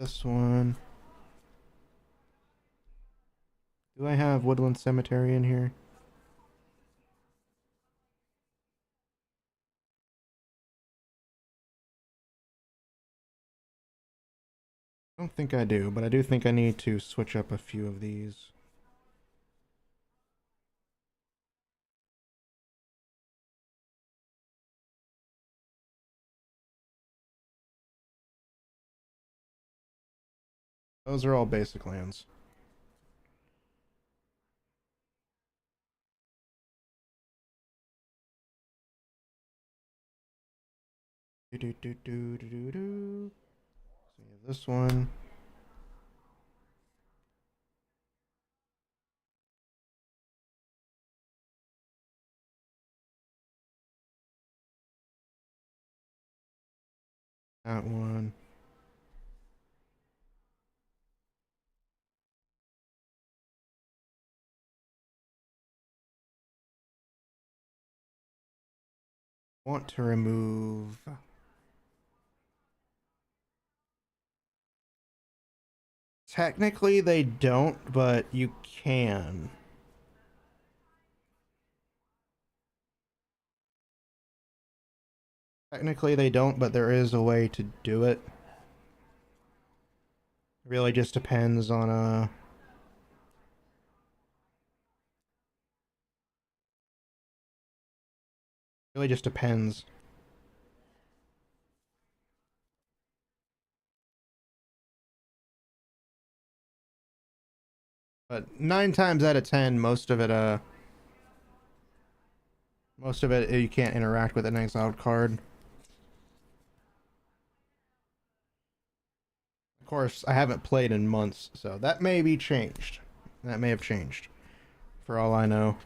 This one. Do I have Woodland Cemetery in here? I don't think I do, but I do think I need to switch up a few of these. Those are all basic lands. Do do do do do do do. So we have this one. That one. Want to remove. Technically, they don't, but you can. Technically, they don't, but there is a way to do it. Really just depends on really just depends. But 9 times out of 10, most of it you can't interact with an exiled card. Of course, I haven't played in months, so that may be changed. That may have changed, for all I know.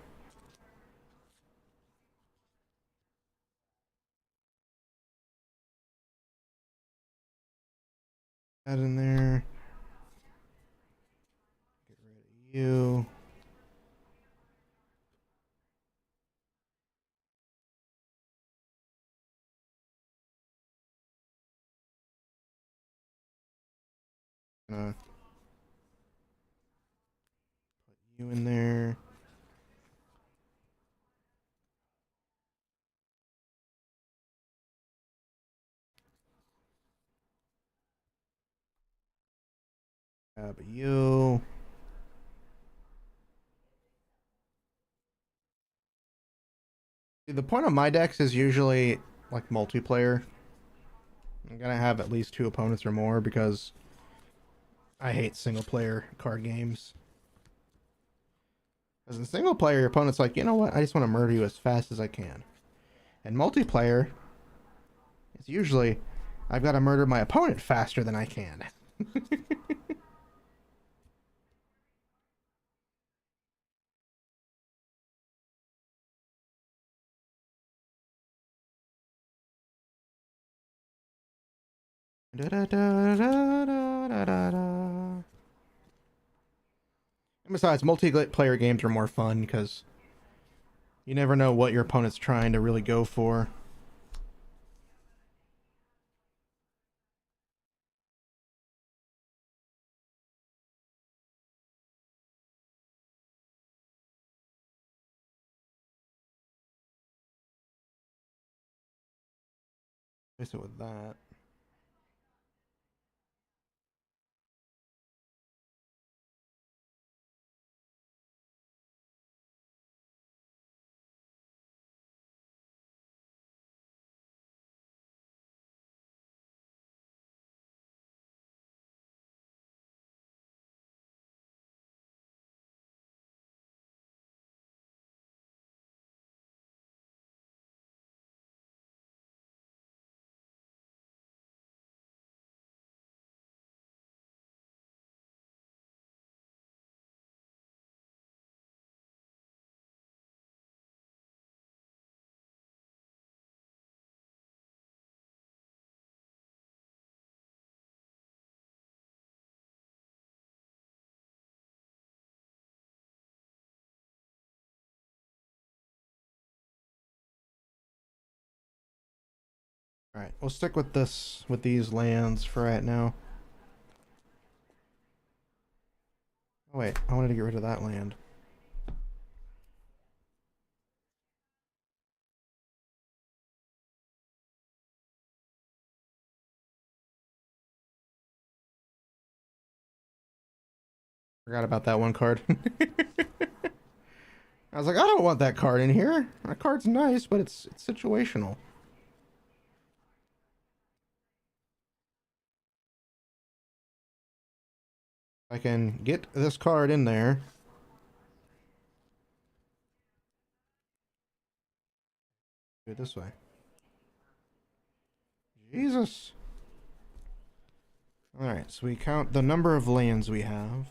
That in there. Get rid of you. Gonna put you in there. Grab you. See, the point of my decks is usually like multiplayer. I'm gonna have at least 2 opponents or more because I hate single player card games. Because in single player, your opponent's like, you know what? I just want to murder you as fast as I can. And multiplayer, it's usually I've got to murder my opponent faster than I can. Da, da, da, da, da, da, da. And besides, multiplayer games are more fun because you never know what your opponent's trying to really go for. Face it with that. Alright, we'll stick with this, with these lands for right now. Oh wait, I wanted to get rid of that land. Forgot about that one card. I was like, I don't want that card in here. That card's nice, but it's situational. I can get this card in there. Do it this way. Jesus. Alright, so we count the number of lands we have.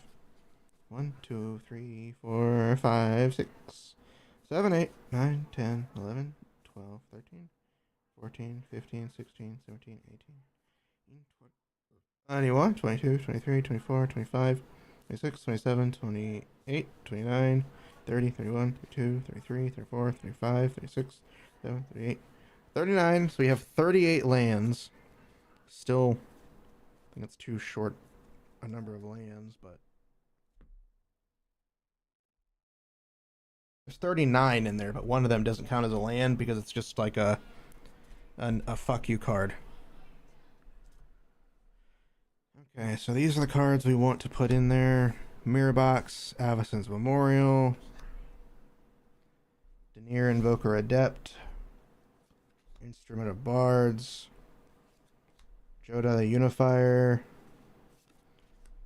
1, 2, 3, 4, 5, 6, 7, 8, 9, 10, 11, 12, 13, 14, 15, 16, 17, 18, 21, 22, 23, 24, 25, 26, 27, 28, 29, 30, 31, 32, 33, 34, 35, 36, 37, 38, 39. So we have 38 lands. Still, I think it's too short a number of lands, but there's 39 in there, but one of them doesn't count as a land because it's just like a fuck you card. Okay, so these are the cards we want to put in there. Mirror Box, Avacyn's Memorial, Denier Invoker Adept, Instrument of Bards, Joda the Unifier,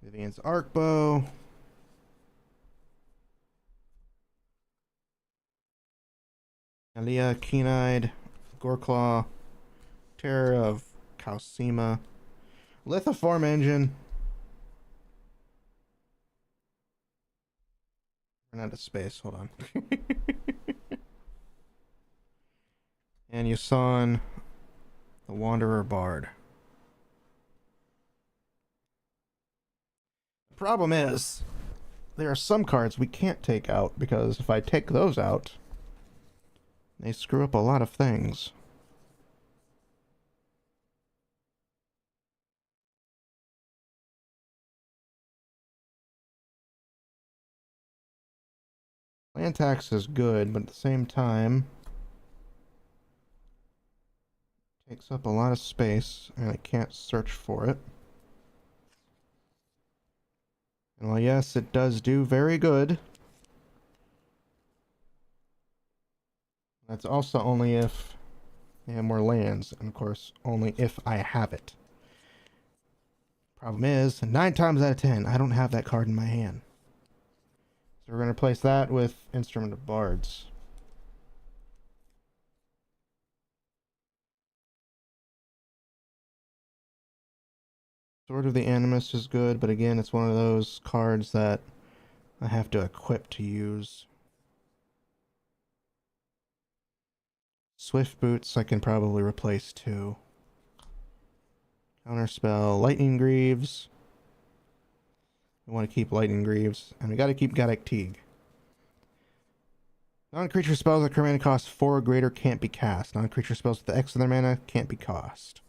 Vivian's Arcbow, Alia Keen-Eyed, Goreclaw, Terror of Kalsima, Lithoform Engine. Run out of space, hold on. And Yusan, the Wanderer Bard. Problem is, there are some cards we can't take out, because if I take those out, they screw up a lot of things. Land tax is good, but at the same time, takes up a lot of space, and I can't search for it. And while yes, it does do very good, that's also only if I have more lands, and of course, only if I have it. Problem is, 9 times out of 10, I don't have that card in my hand. So we're going to replace that with Instrument of Bards. Sword of the Animus is good, but again, it's one of those cards that I have to equip to use. Swift Boots I can probably replace too. Counterspell, Lightning Greaves. We want to keep Lightning Greaves, and we got to keep Goddic Teague. Non-creature spells that current mana cost 4 or greater can't be cast. Non-creature spells with the X of their mana can't be cast.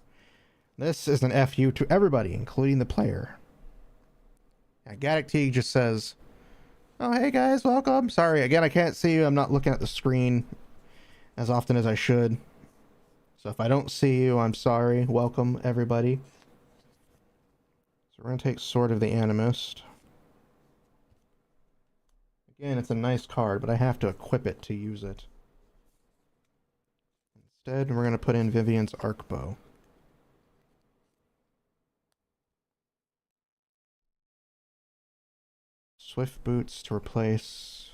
This is an FU to everybody, including the player. Yeah, Goddic Teague just says, "Oh, hey guys, welcome. Sorry, again, I can't see you. I'm not looking at the screen as often as I should. So if I don't see you, I'm sorry. Welcome, everybody." So we're going to take Sword of the Animist. Again, it's a nice card, but I have to equip it to use it. Instead, we're going to put in Vivian's Arcbow. Swift Boots to replace...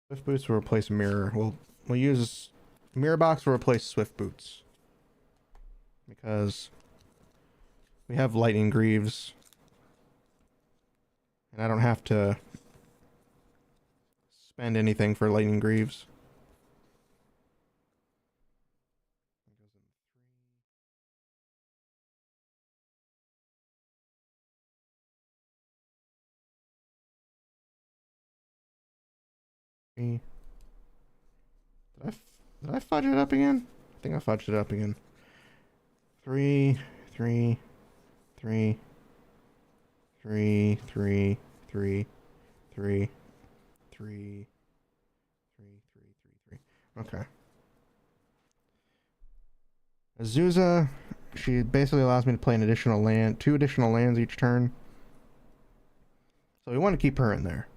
Swift Boots will replace Mirror. We'll use... Mirror Box will replace Swift Boots. Because we have Lightning Greaves. And I don't have to spend anything for Lightning Greaves. Did I fudge it up again? I think I fudged it up again. 3, 3, 3, 3, 3, 3, 3, 3, 3, 3. Okay. Azusa, she basically allows me to play an additional land, 2 additional lands each turn. So we want to keep her in there.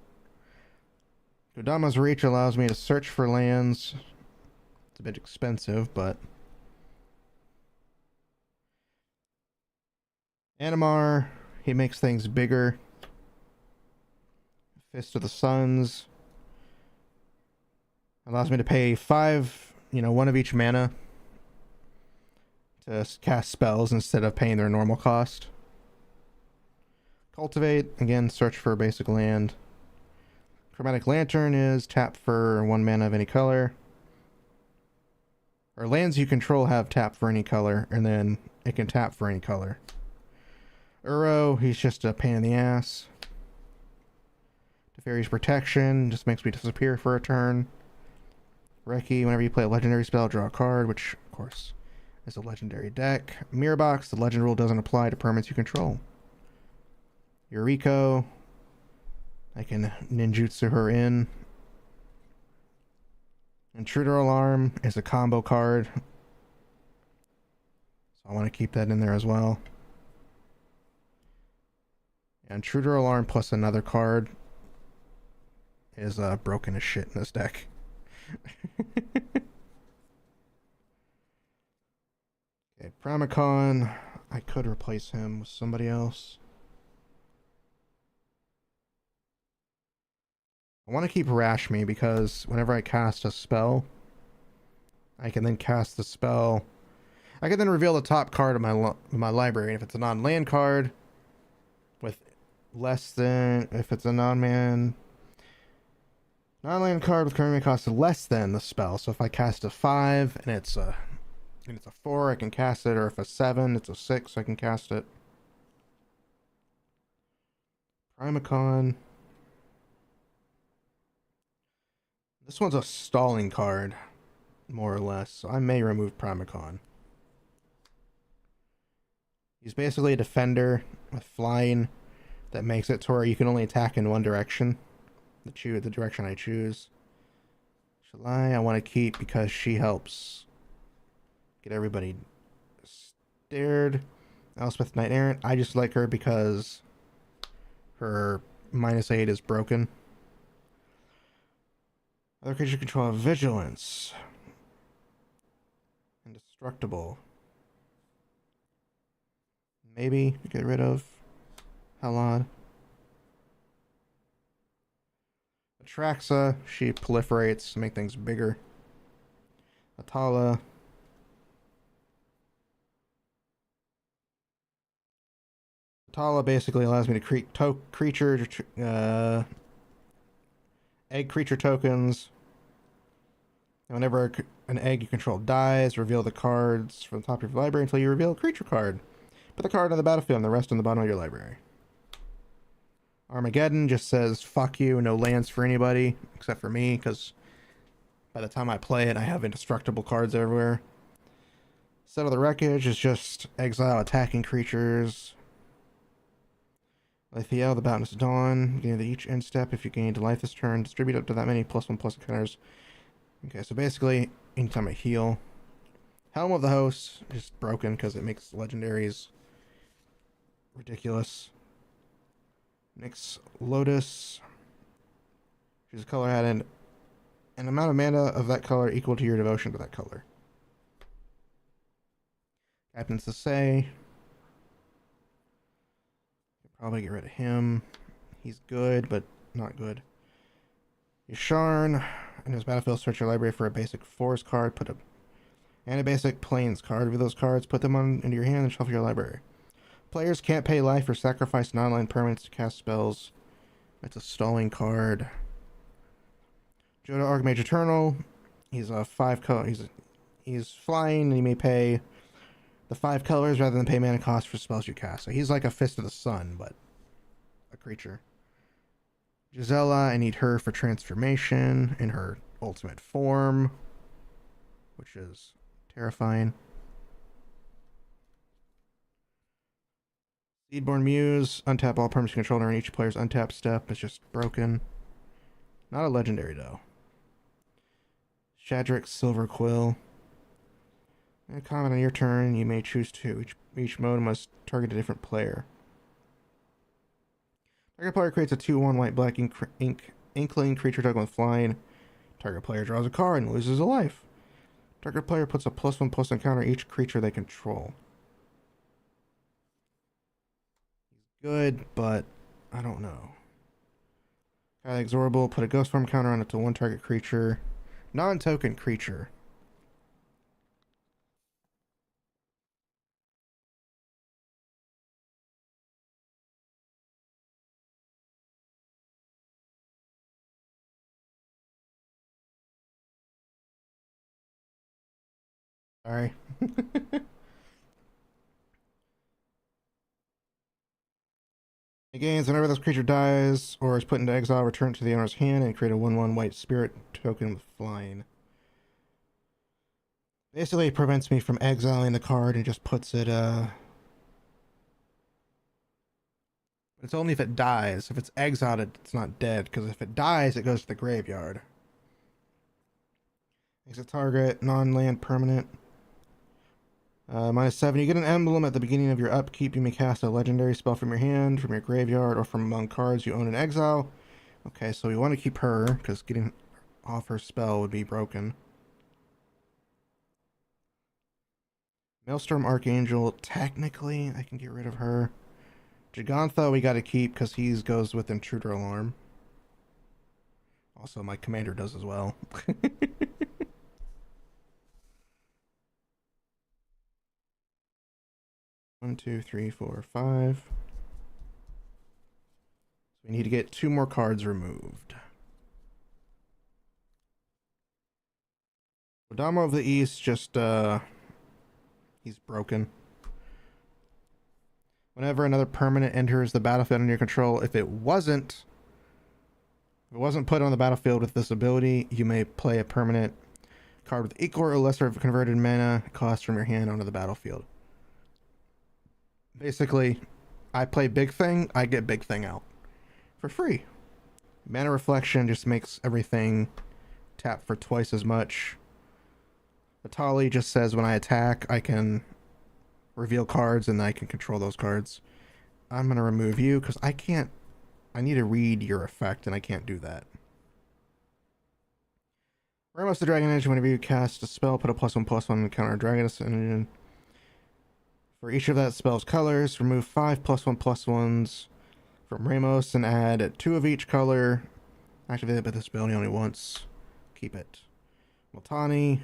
Kodama's Reach allows me to search for lands. It's a bit expensive, but... Animar, he makes things bigger. Fist of the Suns allows me to pay 5, 1 of each mana to cast spells instead of paying their normal cost. Cultivate, again, search for a basic land. Chromatic Lantern is tap for 1 mana of any color. Or lands you control have tap for any color, and then it can tap for any color. Uro, he's just a pain in the ass. Teferi's Protection just makes me disappear for a turn. Reki, whenever you play a legendary spell, draw a card, which, of course, is a legendary deck. Mirror Box, the legend rule doesn't apply to permanents you control. Yuriko, I can ninjutsu her in. Intruder Alarm is a combo card, so I want to keep that in there as well. Intruder Alarm plus another card is broken as shit in this deck. Okay, Pramicon. I could replace him with somebody else. I want to keep Rashmi because whenever I cast a spell, I can then cast the spell. I can then reveal the top card of my library. And if it's a non-land card with less than, if it's a non-land card with current mana cost less than the spell. So if I cast a 5 and it's a And it's a 4, I can cast it, or if a 7, it's a 6, I can cast it. Primacon. This one's a stalling card, more or less, so I may remove Primacon. He's basically a defender with flying that makes it to where you can only attack in one direction. The direction I choose. Shalai, I want to keep because she helps get everybody stared. Elspeth Knight Errant, I just like her because her -8 is broken. Other creature control of vigilance. Indestructible. Maybe get rid of Halad. Atraxa, she proliferates to make things bigger. Atala. Atala basically allows me to create creature, egg creature tokens. And whenever an egg you control dies, reveal the cards from the top of your library until you reveal a creature card. Put the card on the battlefield and the rest on the bottom of your library. Armageddon just says, fuck you, no lands for anybody, except for me, because by the time I play it, I have indestructible cards everywhere. Settle the Wreckage is just exile attacking creatures. Lithiel, the Boundless Dawn. Gain each end step. If you gain life this turn, distribute up to that many +1/+1 counters. Okay, so basically, anytime I heal. Helm of the Host is broken because it makes legendaries ridiculous. Nyx Lotus. Choose a color add an amount of mana of that color equal to your devotion to that color. Captain Sasay. Probably get rid of him. He's good, but not good. Yasharn. In his battlefield, search your library for a basic forest card. And a basic plains card. With those cards, put them into your hand and shuffle your library. Players can't pay life or sacrifice non-land permanents to cast spells. It's a stalling card. Joda Archmage Eternal. He's a 5 color. He's flying, and he may pay the 5 colors rather than pay mana cost for spells you cast. So he's like a Fist of the Sun, but a creature. Gisela, I need her for transformation in her ultimate form, which is terrifying. Seedborn Muse, untap all permanents controlled during each player's untap step. It's just broken. Not a legendary, though. Shadrick's Silver Quill. And comment on your turn, you may choose to. Each mode must target a different player. Target player creates a 2/1 white-black inkling creature token with flying. Target player draws a card and loses a life. Target player puts a +1/+1 counter on each creature they control. Good, but I don't know. Exorable, put a ghost form counter on it to one target creature. Non-token creature. Sorry. It gains whenever this creature dies or is put into exile, return it to the owner's hand and create a 1/1 white spirit token with flying. Basically, it prevents me from exiling the card and just puts it, It's only if it dies. If it's exiled, it's not dead, because if it dies, it goes to the graveyard. Exit target, non-land permanent. -7. You get an emblem at the beginning of your upkeep. You may cast a legendary spell from your hand, from your graveyard, or from among cards you own in exile. Okay, so we want to keep her, because getting off her spell would be broken. Maelstrom Archangel, technically, I can get rid of her. Gigantha we gotta keep, because he goes with Intruder Alarm. Also, my commander does as well. 1, 2, 3, 4, 5. So we need to get 2 more cards removed. Odama of the East just He's broken. Whenever another permanent enters the battlefield under your control, if it wasn't put on the battlefield with this ability, you may play a permanent card with equal or lesser of converted mana cost from your hand onto the battlefield. Basically, I play Big Thing, I get Big Thing out for free. Mana Reflection just makes everything tap for twice as much. Vitali just says when I attack, I can reveal cards and I can control those cards. I'm going to remove you because I need to read your effect and I can't do that. Ramos the Dragon Engine, whenever you cast a spell, put a +1/+1 counter Dragon Engine. For each of that spell's colors, remove 5 +1/+1s from Ramos and add 2 of each color. Activate it by this ability only once. Keep it. Multani.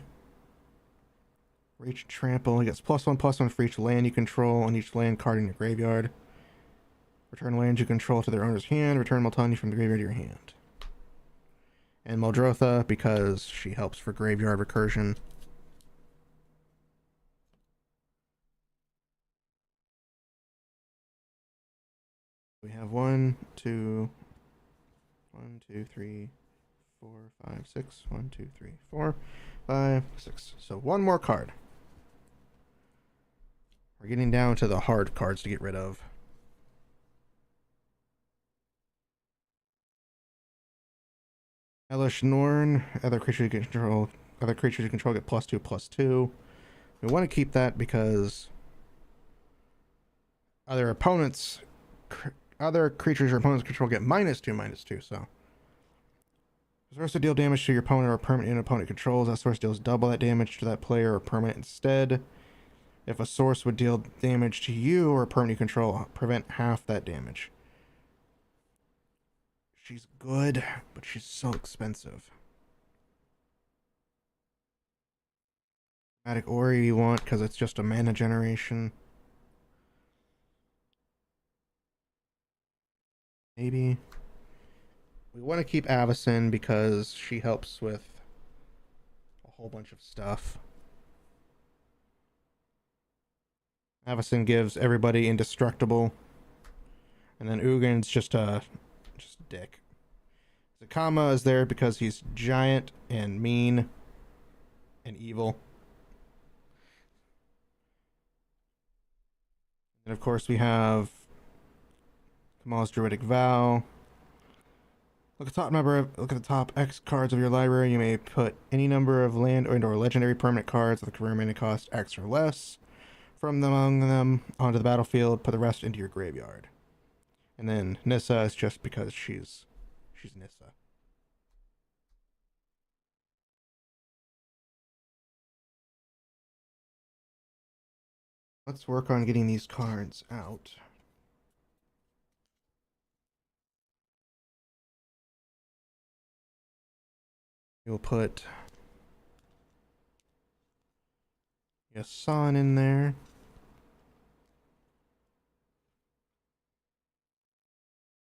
Reach Trample. He gets +1/+1 for each land you control on each land card in your graveyard. Return lands you control to their owner's hand. Return Multani from the graveyard to your hand. And Muldrotha, because she helps for graveyard recursion. We have 1, 2, 3, 4, 5, 6. 1, 2, 3, 4, 5, 6. So one more card. We're getting down to the hard cards to get rid of. Elish Norn. Other creatures you control get +2/+2. We want to keep that because other creatures your opponents control get -2/-2, so. A source to deal damage to your opponent or permanent opponent controls. That source deals double that damage to that player or permanent instead. If a source would deal damage to you or a permanent you control, prevent half that damage. She's good, but she's so expensive. Chromatic Ori you want because it's just a mana generation. Maybe. We want to keep Avacyn because she helps with a whole bunch of stuff. Avacyn gives everybody indestructible. And then Ugin's just a dick. Zakama is there because he's giant and mean and evil. And of course we have Kamal's Druidic Vow. Look at the top X cards of your library. You may put any number of land or legendary permanent cards with a career mana cost X or less from among them onto the battlefield. Put the rest into your graveyard. And then Nissa is just because she's Nissa. Let's work on getting these cards out. We'll put Yasan in there.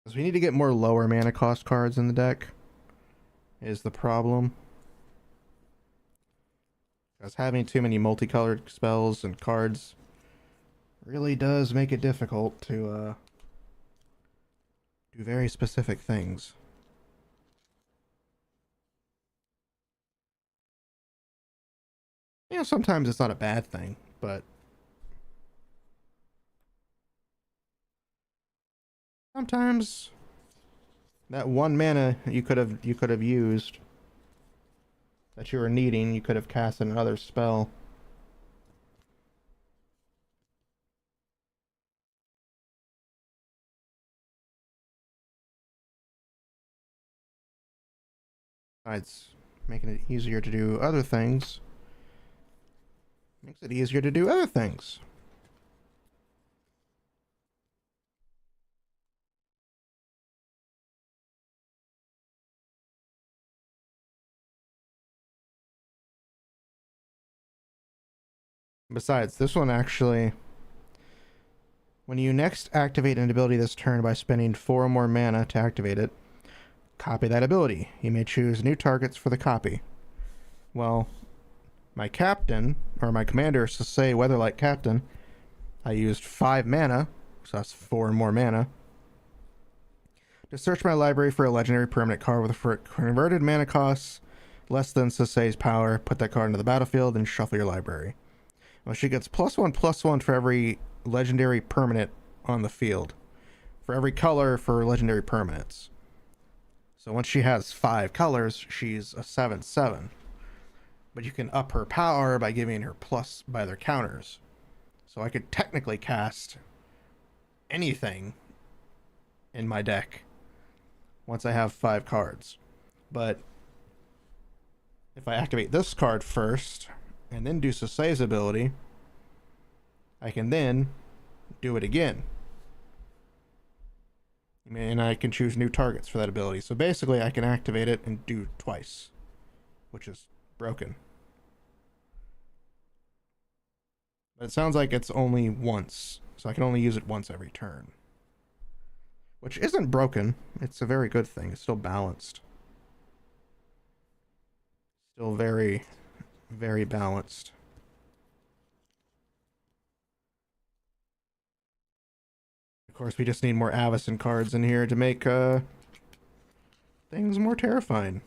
Because we need to get more lower mana cost cards in the deck is the problem. Because having too many multicolored spells and cards really does make it difficult to do very specific things. You know, sometimes it's not a bad thing, but sometimes that one mana you could have used that you were needing, you could have cast another spell. Besides making it easier to do other things. Makes it easier to do other things. Besides, this one actually, when you next activate an ability this turn by spending 4 or more mana to activate it, copy that ability. You may choose new targets for the copy. Well, my captain, or my commander, to say Weatherlight Captain, I used 5 mana, so that's 4 more mana, to search my library for a legendary permanent card with a converted mana cost less than Sasei's power. Put that card into the battlefield and shuffle your library. Well, she gets +1/+1 for every legendary permanent on the field. For every color for legendary permanents. So once she has 5 colors, she's a 7/7. But you can up her power by giving her plus by their counters. So I could technically cast anything in my deck once I have 5 cards. But if I activate this card first and then do Sasei's ability, I can then do it again. And I can choose new targets for that ability. So basically I can activate it and do twice, which is broken. But it sounds like it's only once, so I can only use it once every turn. Which isn't broken. It's a very good thing. It's still balanced. Still very, very balanced. Of course, we just need more Avacyn cards in here to make things more terrifying.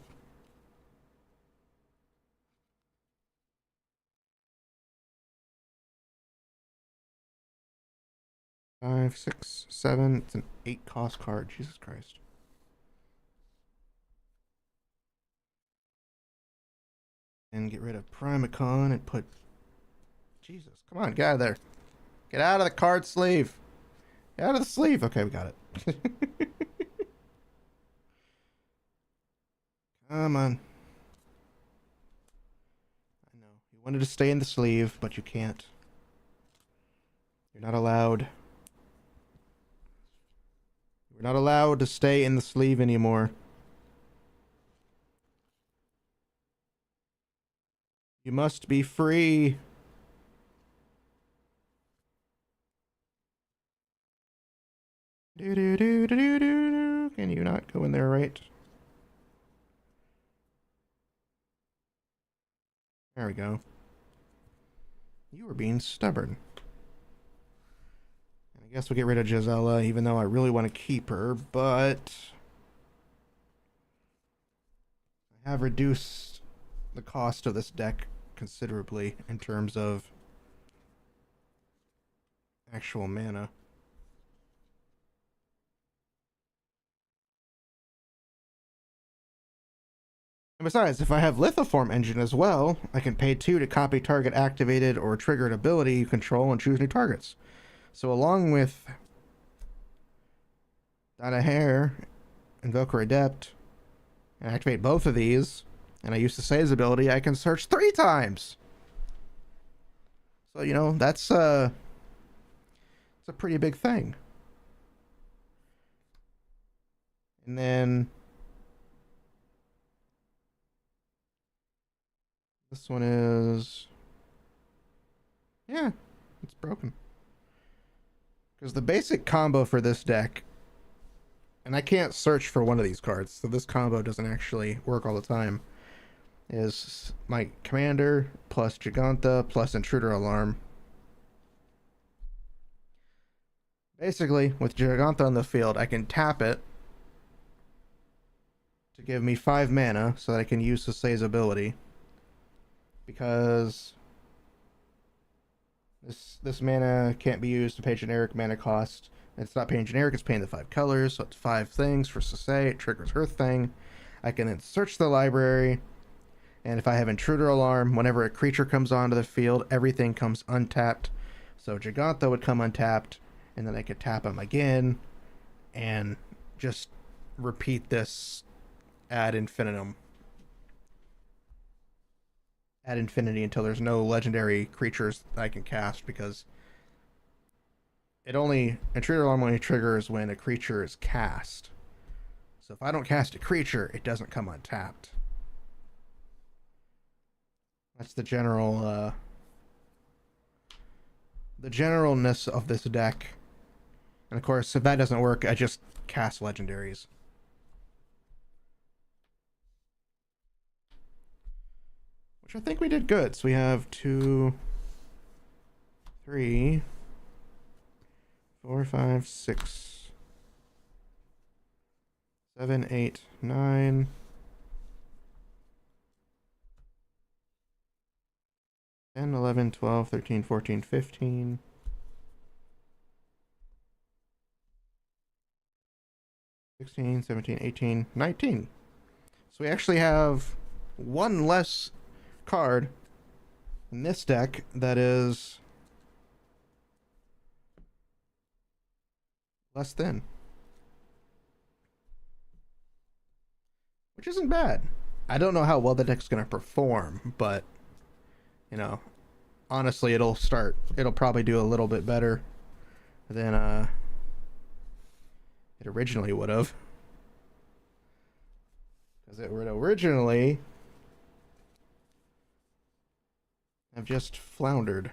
5, 6, 7. It's an 8 cost card. Jesus Christ. And get rid of Primacon and put... Jesus, come on, get out of there. Get out of the card sleeve. Get out of the sleeve. Okay, we got it. Come on. I know. You wanted to stay in the sleeve, but you can't. You're not allowed. You're not allowed to stay in the sleeve anymore. You must be free. Do. Can you not go in there, right? There we go. You were being stubborn. And I guess we'll get rid of Gisela, even though I really want to keep her, but I have reduced the cost of this deck considerably in terms of actual mana. And besides, if I have Lithoform Engine as well, I can pay 2 to copy target activated or triggered ability you control and choose new targets. So along with Data Hair, Invoker Adept, and activate both of these, and I use Sasei's ability, I can search 3 times! So, you know, that's a pretty big thing. And then this one is... yeah, it's broken. Because the basic combo for this deck... and I can't search for one of these cards, so this combo doesn't actually work all the time, is my Commander plus Giganta plus Intruder Alarm. Basically, with Giganta on the field, I can tap it to give me 5 mana so that I can use Sasei's ability. Because this mana can't be used to pay generic mana cost. It's not paying generic, it's paying the 5 colors, so it's 5 things for Sasei. It triggers her thing. I can then search the library, and if I have Intruder Alarm, whenever a creature comes onto the field, everything comes untapped. So Giganta would come untapped, and then I could tap him again, and just repeat this ad infinitum. Ad infinity until there's no legendary creatures that I can cast, because Intruder Alarm only triggers when a creature is cast. So if I don't cast a creature, it doesn't come untapped. That's the general the generalness of this deck. And of course, if that doesn't work, I just cast legendaries. which I think we did good. So we have 2, 3, 4, 5, 6, 7, 8, 9, 10, 11, 12, 13, 14, 15. 16, 17, 18, 19. So we actually have one less card in this deck that is less thin, which isn't bad. I don't know how well the deck's going to perform, but, you know, honestly, it'll probably do a little bit better than it originally would have. Because it would originally have just floundered.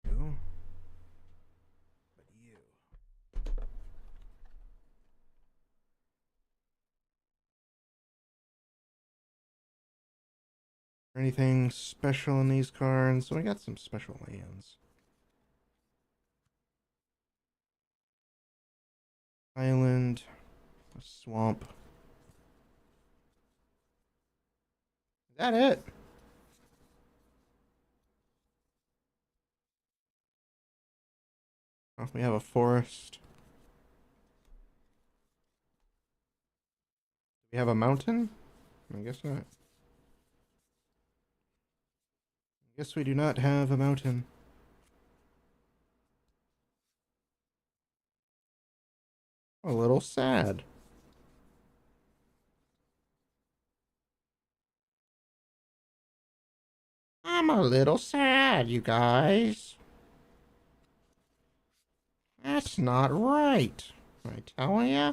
You, but you. Anything special in these cards? So we got some special lands. Island, a swamp. Is that it? Oh, we have a forest. We have a mountain? I guess not. I guess we do not have a mountain. A little sad. I'm a little sad, you guys. That's not right. I tell ya.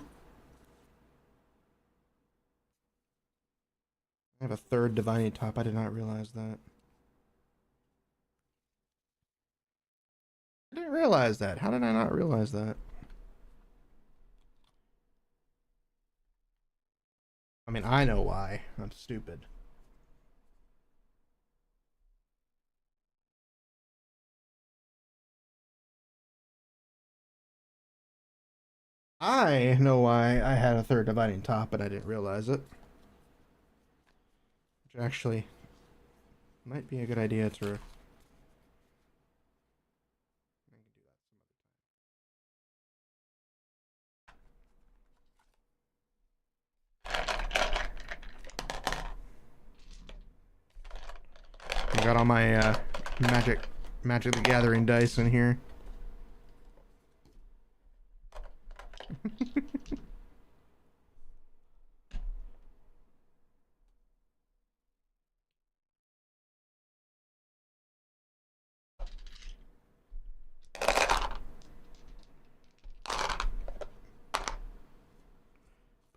I have a third divining top. I did not realize that. I didn't realize that. How did I not realize that? I mean, I know why. I'm stupid. I know why I had a third dividing top, but I didn't realize it. Which actually might be a good idea to. I got all my Magic the Gathering dice in here.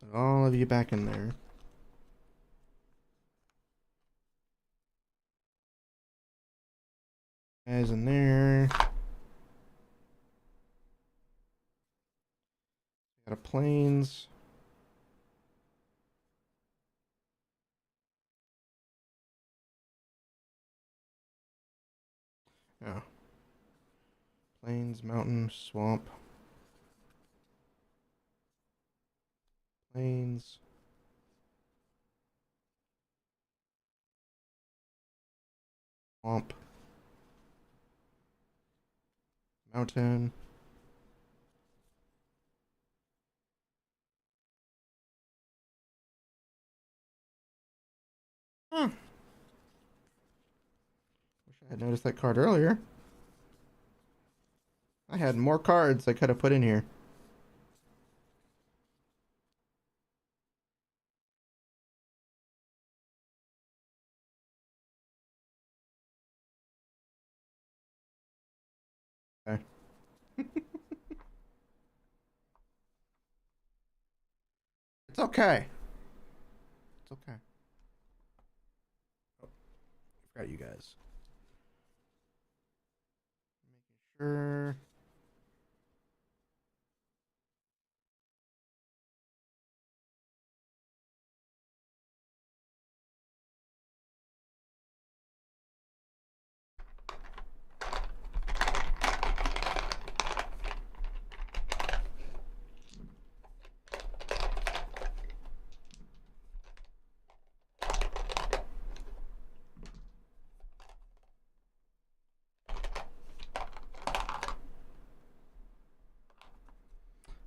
Put all of you back in there. Guys in there. Got a plains. Oh. Plains, mountain, swamp. Plains. Swamp. Mountain. Huh. Wish I had noticed that card earlier. I had more cards I could have put in here. Okay. It's okay. It's okay. Forgot you guys. Making sure.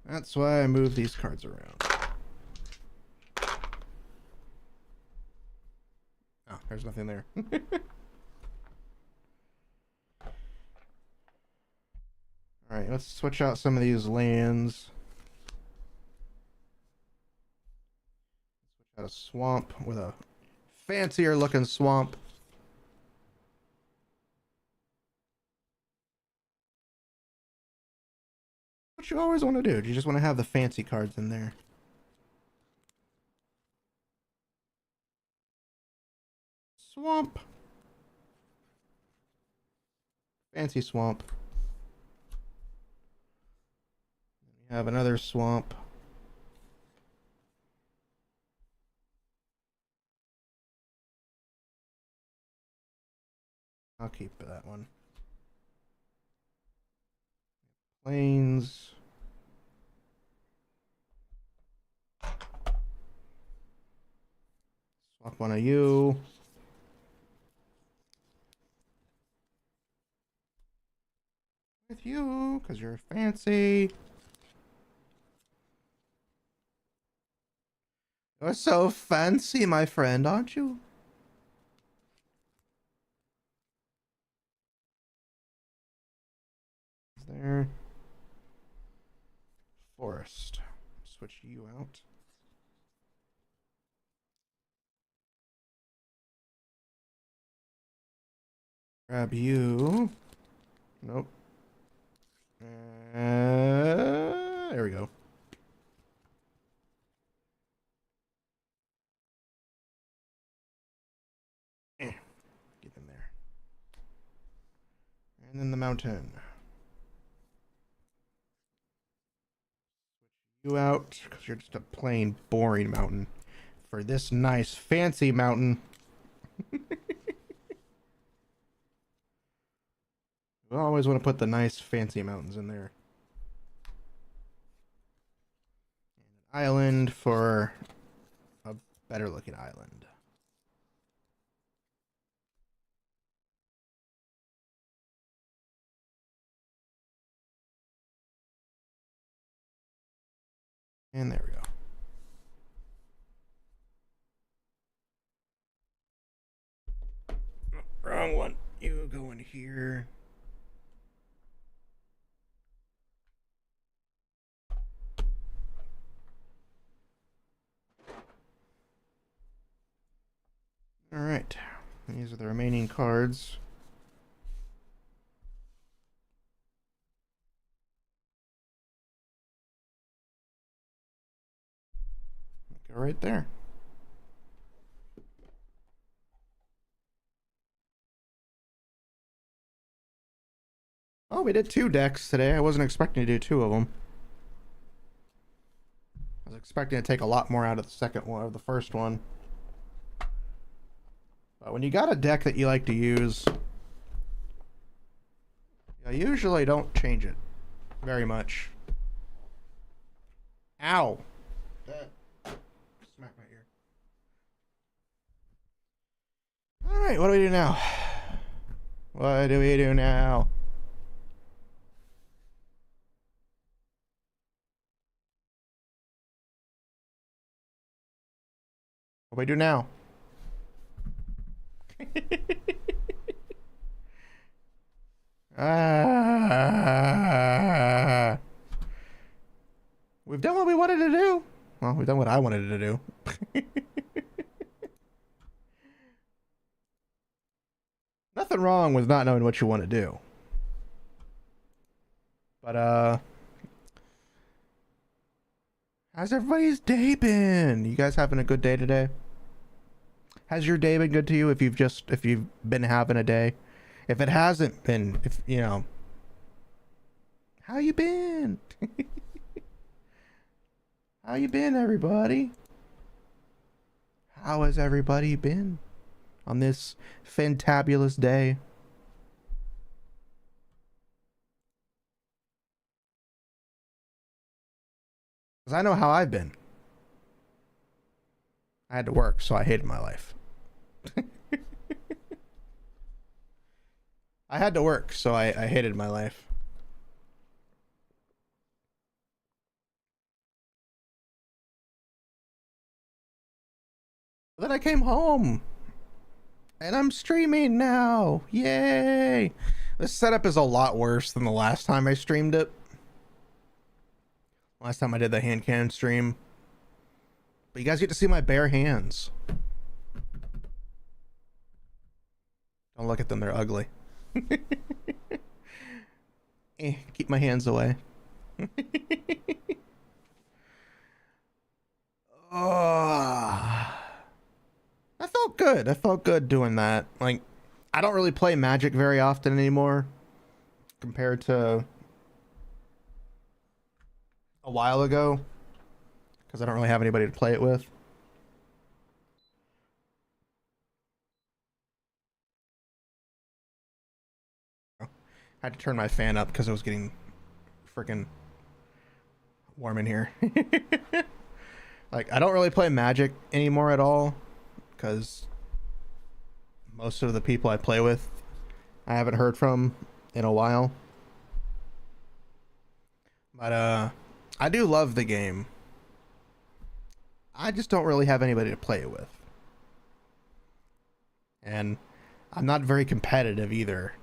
That's why I move these cards around. Oh, there's nothing there. Alright, let's switch out some of these lands. Switch out a swamp with a fancier looking swamp. What you always want to do. You just want to have the fancy cards in there. Swamp. Fancy swamp. We have another swamp. I'll keep that one. Plains. Swap one of you. With you, because you're fancy. You're so fancy, my friend, aren't you? There. Forest. Switch you out. Grab you. Nope. There we go. Get in there. And then the mountain. Switch you out, because you're just a plain boring mountain. For this nice fancy mountain. We always want to put the nice fancy mountains in there. An island for a better looking island. And there we go. Oh, wrong one. You go in here. All right. These are the remaining cards. Go right there. Oh, we did 2 decks today. I wasn't expecting to do 2 of them. I was expecting to take a lot more out of the second one, of the first one. But when you got a deck that you like to use, I usually don't change it very much. Ow! That smacked my ear. Alright, what do we do now? What do we do now? What do we do now? We've done what we wanted to do. Well, we've done what I wanted to do. Nothing wrong with not knowing what you want to do. But, how's everybody's day been? You guys having a good day today? Has your day been good to you? If you've been having a day, if it hasn't been, if you know, how you been? How you been, everybody? How has everybody been on this fantabulous day? Because I know how I've been. I had to work, so I hated my life. I had to work, so I hated my life. But then I came home. And I'm streaming now. Yay! This setup is a lot worse than the last time I streamed it. Last time I did the hand cannon stream. But you guys get to see my bare hands. Don't look at them, they're ugly. Keep my hands away. Oh, I felt good. I felt good doing that. Like, I don't really play Magic very often anymore compared to a while ago because I don't really have anybody to play it with. I had to turn my fan up because it was getting freaking warm in here. Like, I don't really play Magic anymore at all because most of the people I play with I haven't heard from in a while. But I do love the game. I just don't really have anybody to play it with. And I'm not very competitive either.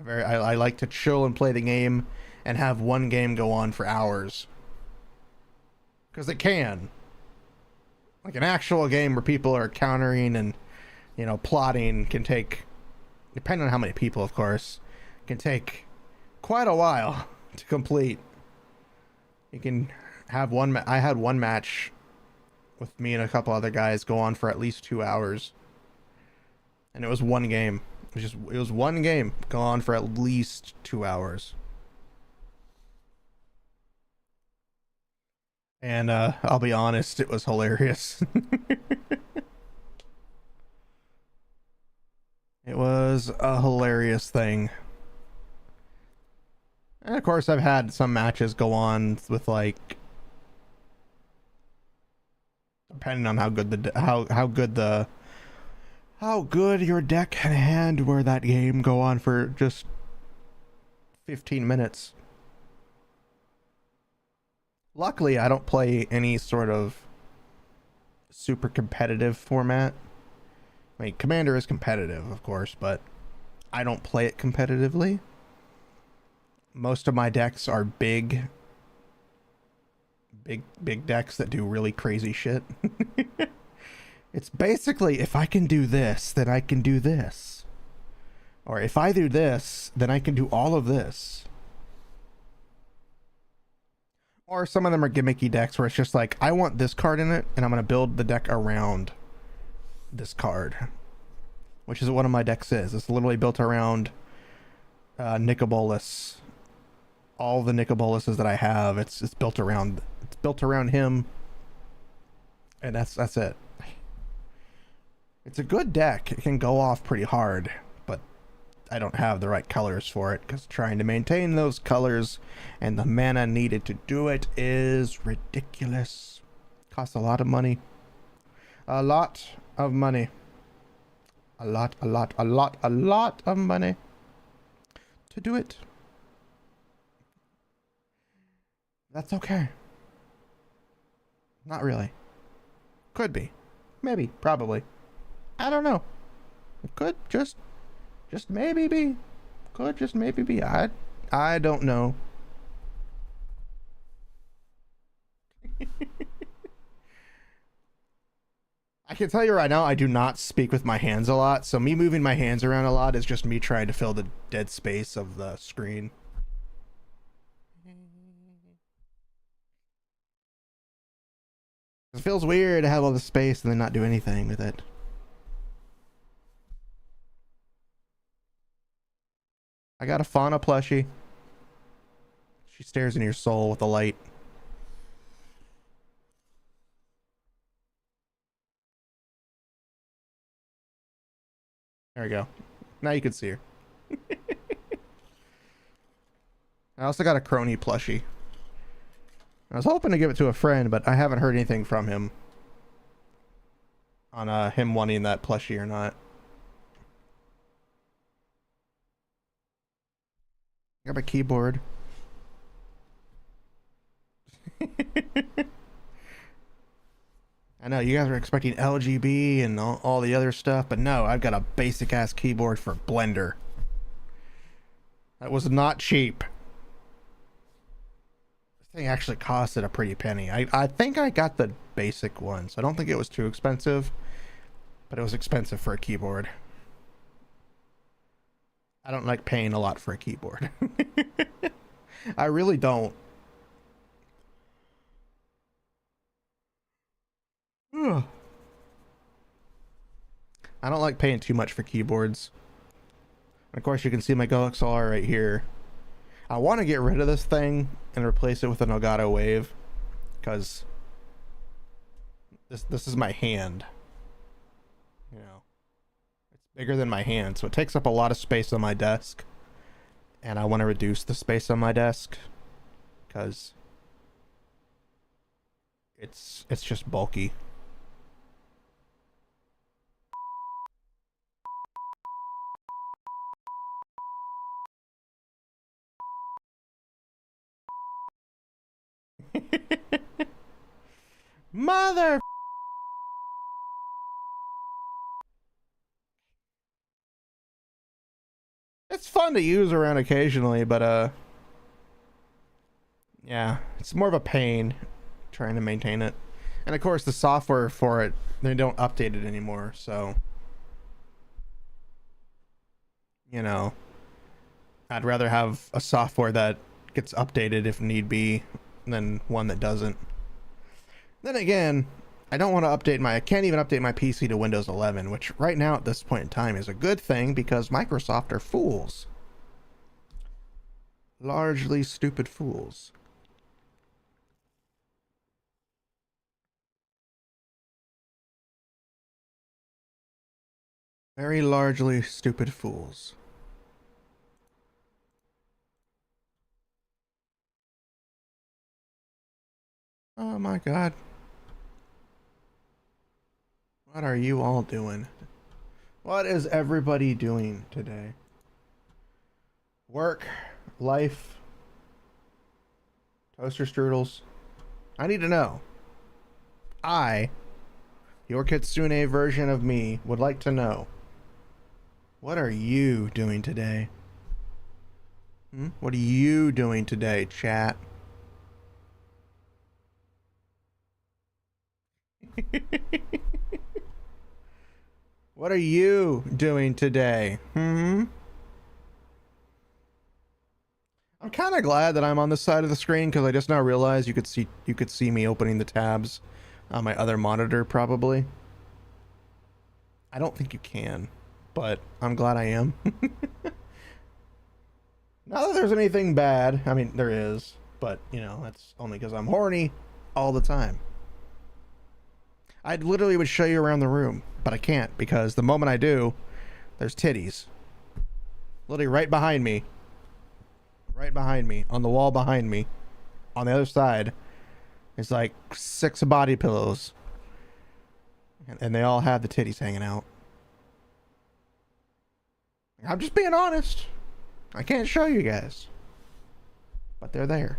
I like to chill and play the game and have one game go on for hours. Because it can. Like an actual game where people are countering and, you know, plotting can take, depending on how many people, of course, can take quite a while to complete. You can have I had one match with me and a couple other guys go on for at least 2 hours. And it was one game. It was one game go on for at least 2 hours. And I'll be honest, it was hilarious. It was a hilarious thing. And of course, I've had some matches go on with, like, depending on how good how good your deck and hand were that game, go on for just 15 minutes. Luckily, I don't play any sort of super competitive format. I mean, Commander is competitive, of course, but I don't play it competitively. Most of my decks are big decks that do really crazy shit. It's basically, if I can do this, then I can do this. Or if I do this, then I can do all of this. Or some of them are gimmicky decks where it's just like, I want this card in it, and I'm going to build the deck around this card. Which is what one of my decks is. It's literally built around Nicobolus. All the Nicoboluses that I have, it's built around him. And that's it. It's a good deck. It can go off pretty hard, but I don't have the right colors for it because trying to maintain those colors and the mana needed to do it is ridiculous. Costs a lot of money. A lot of money. A lot of money to do it. That's okay. Not really. Could be. Maybe. Probably. I don't know. It could just maybe be. Could just maybe be. I don't know. I can tell you right now, I do not speak with my hands a lot, so me moving my hands around a lot is just me trying to fill the dead space of the screen. It feels weird to have all the space and then not do anything with it. I got a fauna plushie. She stares into your soul with a light. There we go. Now you can see her. I also got a crony plushie. I was hoping to give it to a friend, but I haven't heard anything from him on him wanting that plushie or not. I got my keyboard. I know you guys are expecting LGB and all the other stuff, but no, I've got a basic ass keyboard for Blender. That was not cheap. This thing actually costed a pretty penny. I think I got the basic one, so I don't think it was too expensive, but it was expensive for a keyboard. I don't like paying a lot for a keyboard. I really don't. Ugh. I don't like paying too much for keyboards. Of course, you can see my GoXLR right here. I want to get rid of this thing and replace it with an Elgato Wave, because this is my hand. You know, it's bigger than my hand, so it takes up a lot of space on my desk, and I want to reduce the space on my desk because it's just bulky. Mother. It's fun to use around occasionally, but yeah, it's more of a pain trying to maintain it. And of course the software for it, they don't update it anymore, so you know, I'd rather have a software that gets updated if need be than one that doesn't. Then again, I don't want to I can't even update my PC to Windows 11, which right now at this point in time is a good thing because Microsoft are fools. Largely stupid fools. Very largely stupid fools. Oh my god. What are you all doing? What is everybody doing today? Work, life, toaster strudels. I need to know. I, your Kitsune version of me, would like to know. What are you doing today? What are you doing today, chat? What are you doing today? I'm kind of glad that I'm on this side of the screen because I just now realized you could see me opening the tabs on my other monitor probably. I don't think you can, but I'm glad I am. Not that there's anything bad. I mean, there is, but you know, that's only because I'm horny all the time. I literally would show you around the room, but I can't because the moment I do, there's titties. Literally right behind me. Right behind me. On the wall behind me. On the other side. It's like 6 body pillows. And they all have the titties hanging out. I'm just being honest. I can't show you guys. But they're there.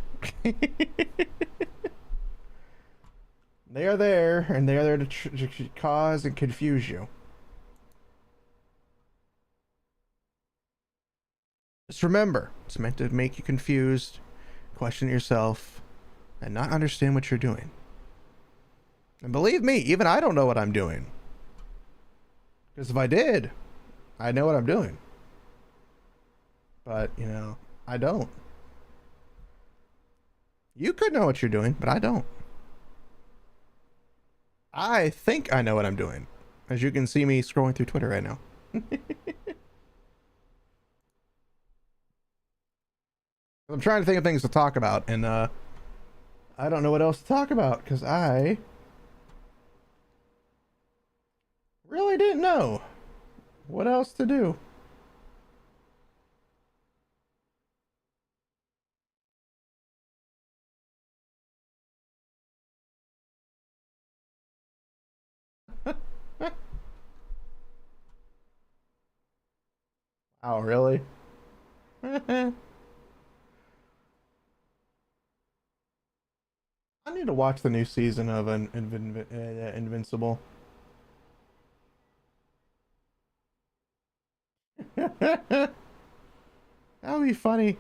They are there, and they are there to cause and confuse you. Just remember, it's meant to make you confused, question yourself, and not understand what you're doing. And believe me, even I don't know what I'm doing. Because if I did, I know what I'm doing. But, you know, I don't. You could know what you're doing, but I don't. I think I know what I'm doing. As you can see me scrolling through Twitter right now. I'm trying to think of things to talk about, and I don't know what else to talk about because I really didn't know what else to do. Oh, really? I need to watch the new season of Invincible. That would be funny.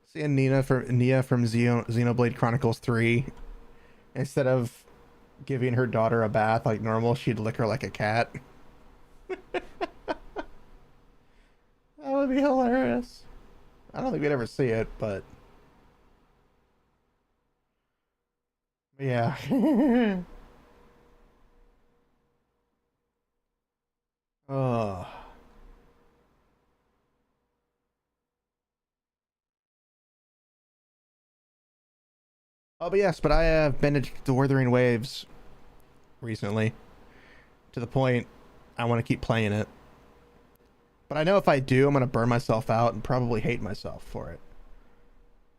Seeing Nia from Xenoblade Chronicles 3, instead of giving her daughter a bath like normal, she'd lick her like a cat. That would be hilarious. I don't think we'd ever see it, but yeah. Oh. Oh, but yes, but I have been to Wuthering Waves recently to the point I want to keep playing it. But I know if I do, I'm going to burn myself out and probably hate myself for it.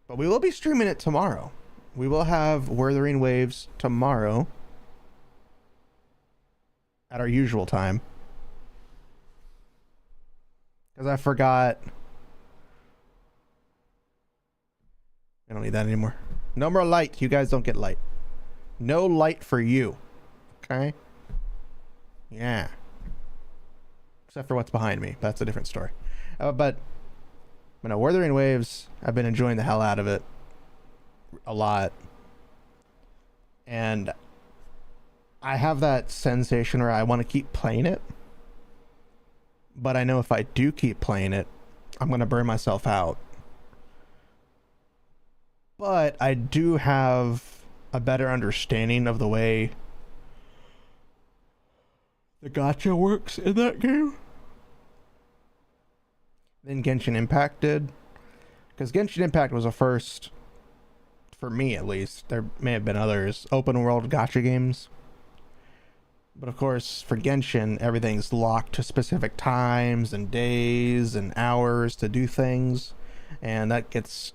But we will be streaming it tomorrow. We will have Wuthering Waves tomorrow at our usual time. Because I forgot. I don't need that anymore. No more light. You guys don't get light. No light for you. Okay? Yeah. Except for what's behind me. That's a different story. But, you know, Wuthering Waves, I've been enjoying the hell out of it. A lot. And I have that sensation where I want to keep playing it. But I know if I do keep playing it, I'm going to burn myself out. But I do have a better understanding of the way the gacha works in that game than Genshin Impact did. Because Genshin Impact was a first, for me at least. There may have been others, open world gacha games. But of course, for Genshin, everything's locked to specific times and days and hours to do things. And that gets,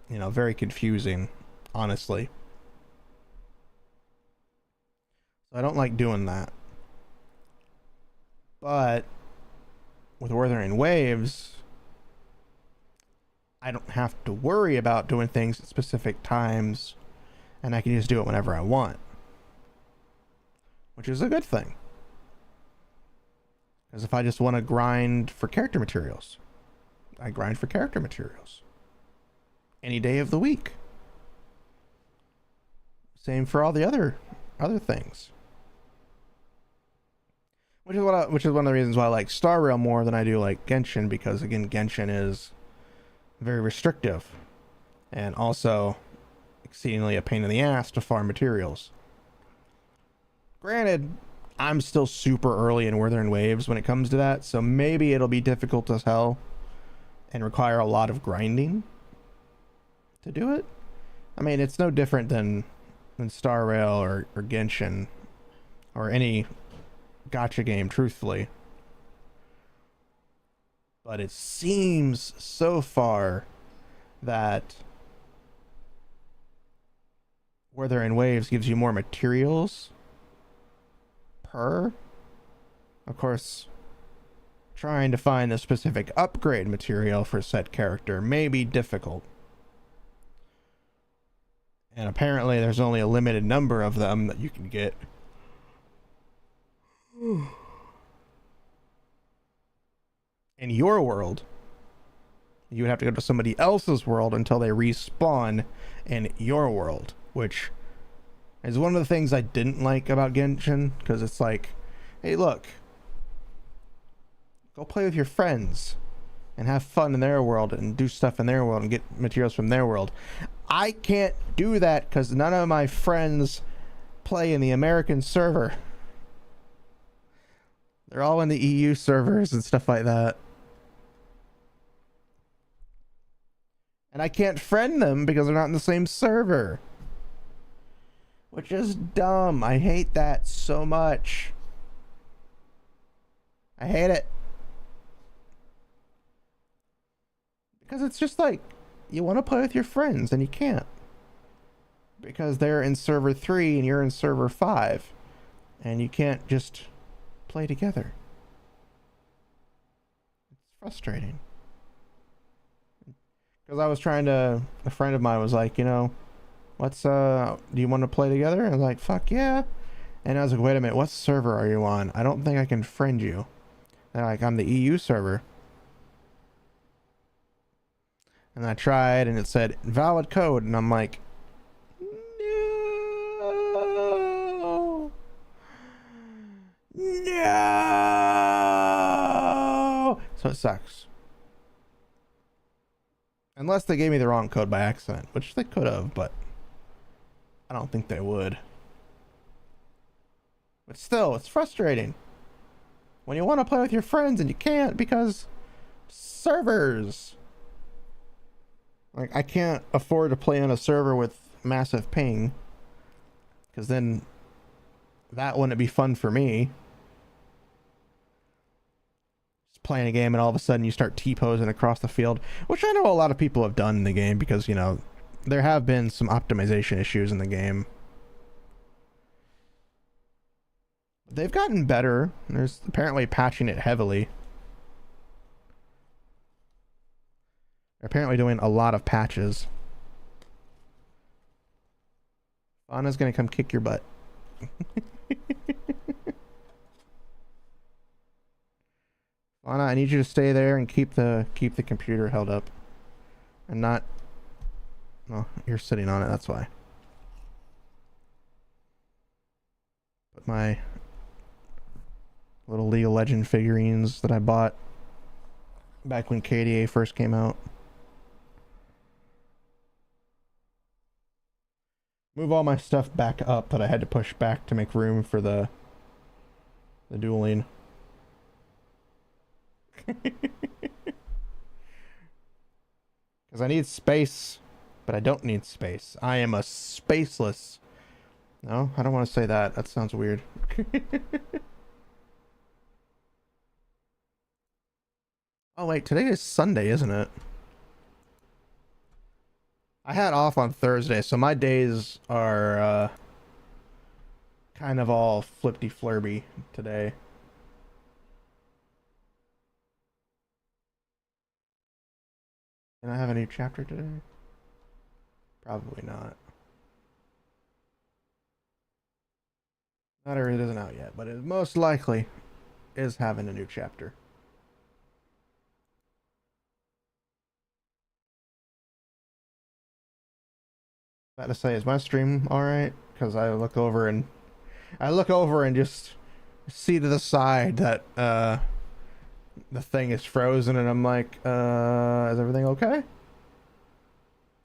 you know, very confusing, honestly. So I don't like doing that. But with Wuthering Waves, I don't have to worry about doing things at specific times, and I can just do it whenever I want. Which is a good thing. Because if I just want to grind for character materials, I grind for character materials. Any day of the week. Same for all the other things. Which is one of the reasons why I like Star Rail more than I do like Genshin, because again, Genshin is very restrictive and also exceedingly a pain in the ass to farm materials. Granted, I'm still super early in Wuthering Waves when it comes to that, so maybe it'll be difficult as hell and require a lot of grinding to do it. I mean, it's no different than Star Rail or Genshin or any gacha game, truthfully. But it seems so far that Wuthering Waves gives you more materials per. Of course, trying to find the specific upgrade material for said character may be difficult. And apparently there's only a limited number of them that you can get. In your world, you would have to go to somebody else's world until they respawn in your world, which is one of the things I didn't like about Genshin, because it's like, hey, look, go play with your friends and have fun in their world and do stuff in their world and get materials from their world. I can't do that because none of my friends play in the American server. They're all in the EU servers and stuff like that. And I can't friend them because they're not in the same server. Which is dumb. I hate that so much. I hate it. Because it's just like, you want to play with your friends and you can't. Because they're in server 3 and you're in server 5. And you can't just play together. It's frustrating. Because I was trying to, a friend of mine was like, you know, do you want to play together? And I was like, fuck yeah. And I was like, wait a minute, what server are you on? I don't think I can friend you. And like, I'm the EU server. And I tried and it said valid code. And I'm like, no. No. So it sucks. Unless they gave me the wrong code by accident, which they could have, but I don't think they would. But still, it's frustrating when you want to play with your friends and you can't because servers. Like, I can't afford to play on a server with massive ping because then that wouldn't be fun for me. Just playing a game and all of a sudden you start T-posing across the field, which I know a lot of people have done in the game because, you know, there have been some optimization issues in the game. They've gotten better. There's apparently patching it heavily. They're apparently doing a lot of patches. Fauna's gonna come kick your butt. Fauna, I need you to stay there and keep the computer held up. And not... Well, you're sitting on it, that's why. Put my little League of Legends figurines that I bought back when KDA first came out. Move all my stuff back up that I had to push back to make room for the dueling. Because I need space, but I don't need space. I am a spaceless. No, I don't want to say that. That sounds weird. Oh wait, today is Sunday, isn't it? I had off on Thursday, so my days are kind of all flirty-flirby today. Can I have a new chapter today? Probably not. Not or it isn't out yet, but it most likely is having a new chapter. About to say, is my stream alright? Because I look over and just see to the side that the thing is frozen and I'm like, is everything okay?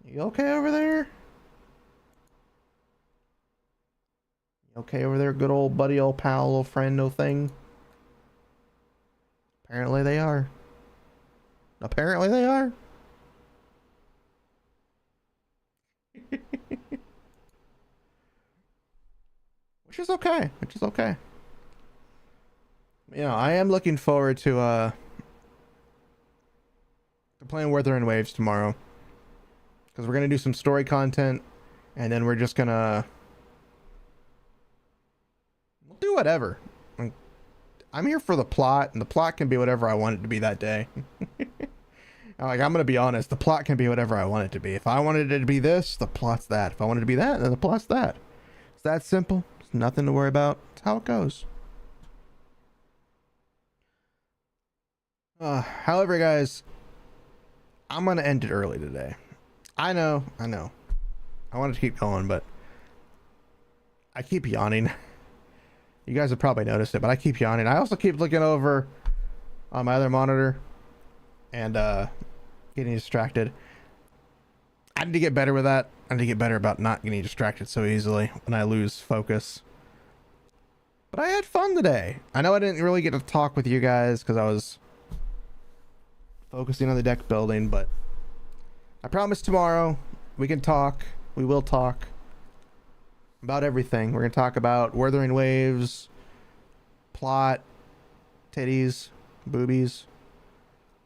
You okay over there? You okay over there, good old buddy, old pal, old friend, no thing? Apparently they are. Apparently they are. Which is okay. Which is okay. You know, I am looking forward to playing Wuthering Waves tomorrow. Because we're gonna do some story content, and then we're just gonna we'll do whatever. I'm here for the plot, and the plot can be whatever I want it to be that day. Like, I'm gonna be honest, the plot can be whatever I want it to be. If I wanted it to be this, the plot's that. If I wanted it to be that, then the plot's that. It's that simple. It's nothing to worry about. It's how it goes. However, guys, I'm gonna end it early today. I know. I wanted to keep going, but I keep yawning. You guys have probably noticed it, but I keep yawning. I also keep looking over on my other monitor and getting distracted. I need to get better with that. I need to get better about not getting distracted so easily when I lose focus. But I had fun today. I know I didn't really get to talk with you guys because I was focusing on the deck building, but I promise tomorrow we can talk. We will talk about everything. We're going to talk about Wuthering Waves, plot, titties, boobies,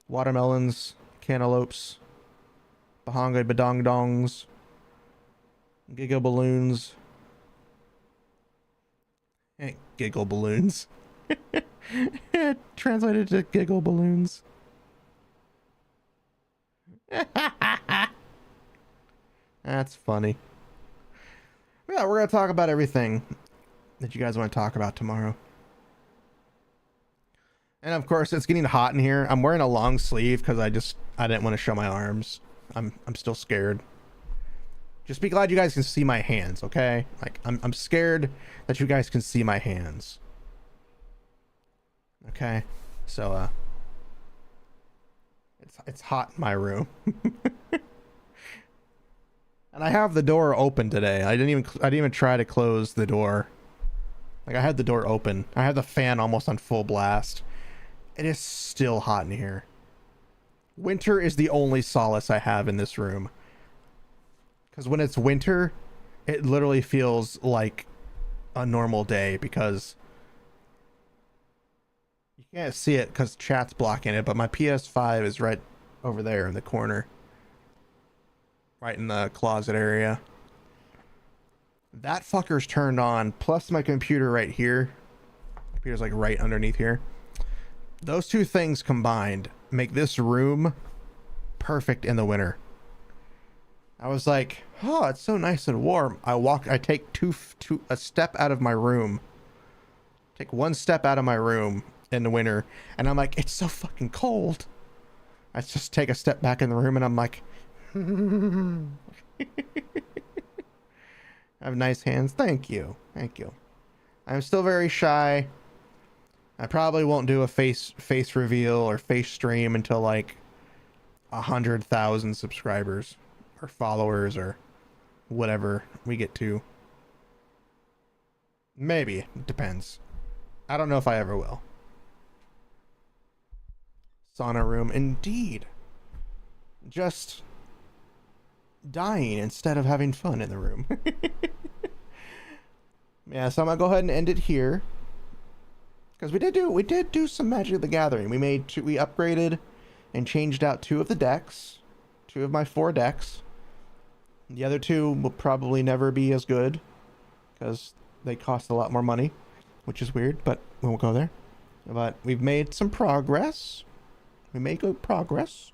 watermelons, cantaloupes, bahanga badong dongs, giga balloons. Hey, giggle balloons. Translated to giggle balloons. That's funny. Yeah, we're going to talk about everything that you guys want to talk about tomorrow. And of course, it's getting hot in here. I'm wearing a long sleeve because I didn't want to show my arms. I'm still scared. Just be glad you guys can see my hands, okay? Like I'm scared that you guys can see my hands. Okay? So it's hot in my room. And I have the door open today. I didn't even try to close the door. Like I had the door open. I had the fan almost on full blast. It is still hot in here. Winter is the only solace I have in this room. Because when it's winter, it literally feels like a normal day because you can't see it because chat's blocking it, but my PS5 is right over there in the corner. Right in the closet area. That fucker's turned on, plus my computer right here. Computer's like right underneath here. Those two things combined make this room perfect in the winter. I was like, oh, it's so nice and warm. I take a step out of my room. Take one step out of my room in the winter, and I'm like, it's so fucking cold. I just take a step back in the room, and I'm like, I have nice hands. Thank you. Thank you. I'm still very shy. I probably won't do a face reveal or face stream until like 100,000 subscribers or followers or whatever we get to. Maybe. It depends. I don't know if I ever will. Sauna room. Indeed. Just dying instead of having fun in the room. Yeah, so I'm gonna go ahead and end it here. Because we did do some Magic the Gathering. We upgraded and changed out 2 of the decks. 2 of my 4 decks. The other 2 will probably never be as good. Because they cost a lot more money. Which is weird, but we won't go there. But we've made some progress. We made good progress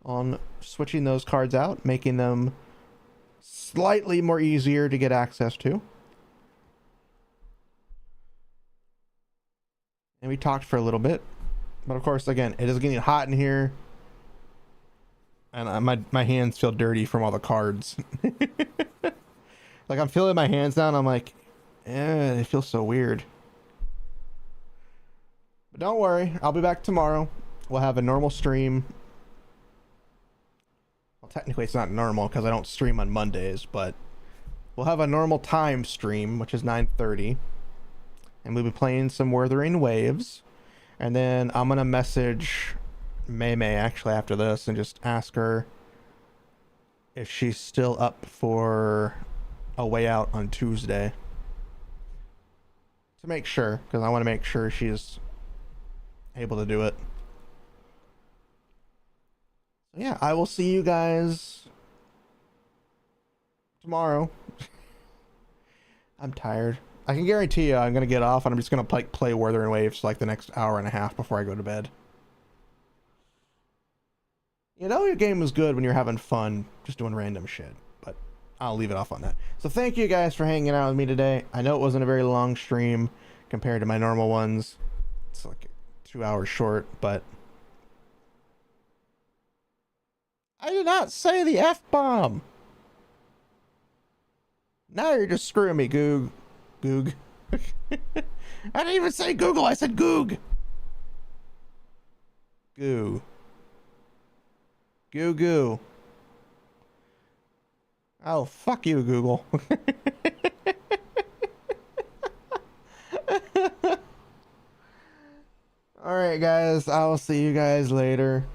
on switching those cards out, making them slightly more easier to get access to. And we talked for a little bit. But of course, again, it is getting hot in here. And my hands feel dirty from all the cards. Like I'm feeling my hands down. I'm like, they feel so weird. But don't worry. I'll be back tomorrow. We'll have a normal stream. Well, technically it's not normal because I don't stream on Mondays, but we'll have a normal time stream, which is 9:30. And we'll be playing some Wuthering Waves. And then I'm going to message May actually after this and just ask her if she's still up for a way out on Tuesday. To make sure, because I want to make sure she's able to do it. So yeah, I will see you guys tomorrow. I'm tired. I can guarantee you I'm going to get off and I'm just going to play Wuthering Waves for like the next hour and a half before I go to bed. You know your game is good when you're having fun just doing random shit, but I'll leave it off on that. So thank you guys for hanging out with me today. I know it wasn't a very long stream compared to my normal ones. It's like 2 hours short, but I did not say the F-bomb. Now you're just screwing me, Goog. Goog. I didn't even say Google, I said Goog. Goo. Goo goo. Oh, fuck you, Google. Alright, guys. I will see you guys later.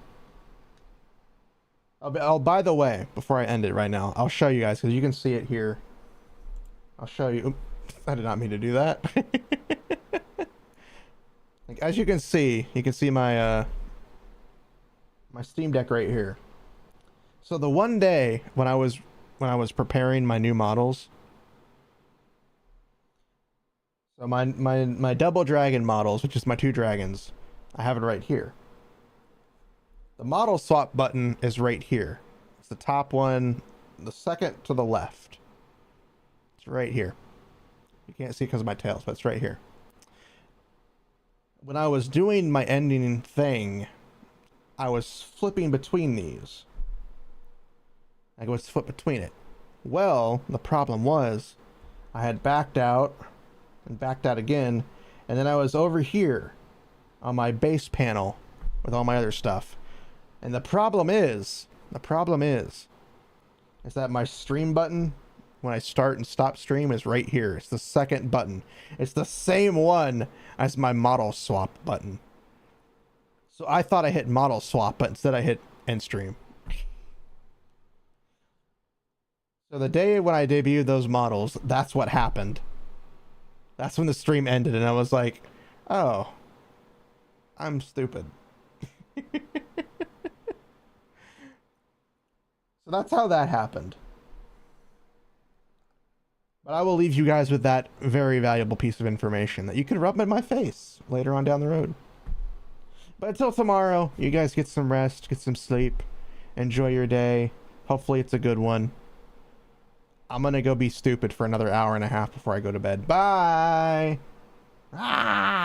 Oh, by the way, before I end it right now, I'll show you guys, because you can see it here. I'll show you. Oops, I did not mean to do that. Like, as you can see my my Steam Deck right here. So the one day when I was preparing my new models, so my double dragon models, which is my 2 dragons, I have it right here. The model swap button is right here. It's the top one, the second to the left. It's right here. You can't see because of my tails, but it's right here. When I was doing my ending thing, I was flipping between these. I was flip between it. Well, the problem was I had backed out and backed out again, and then I was over here on my base panel with all my other stuff. And the problem is that my stream button, when I start and stop stream, is right here. It's the second button. It's the same one as my model swap button. So I thought I hit model swap, but instead I hit end stream. So the day when I debuted those models, that's what happened. That's when the stream ended, and I was like, oh, I'm stupid. So that's how that happened. But I will leave you guys with that very valuable piece of information that you can rub in my face later on down the road. But until tomorrow, you guys get some rest, get some sleep, enjoy your day. Hopefully it's a good one. I'm gonna go be stupid for another hour and a half before I go to bed. Bye! Ah!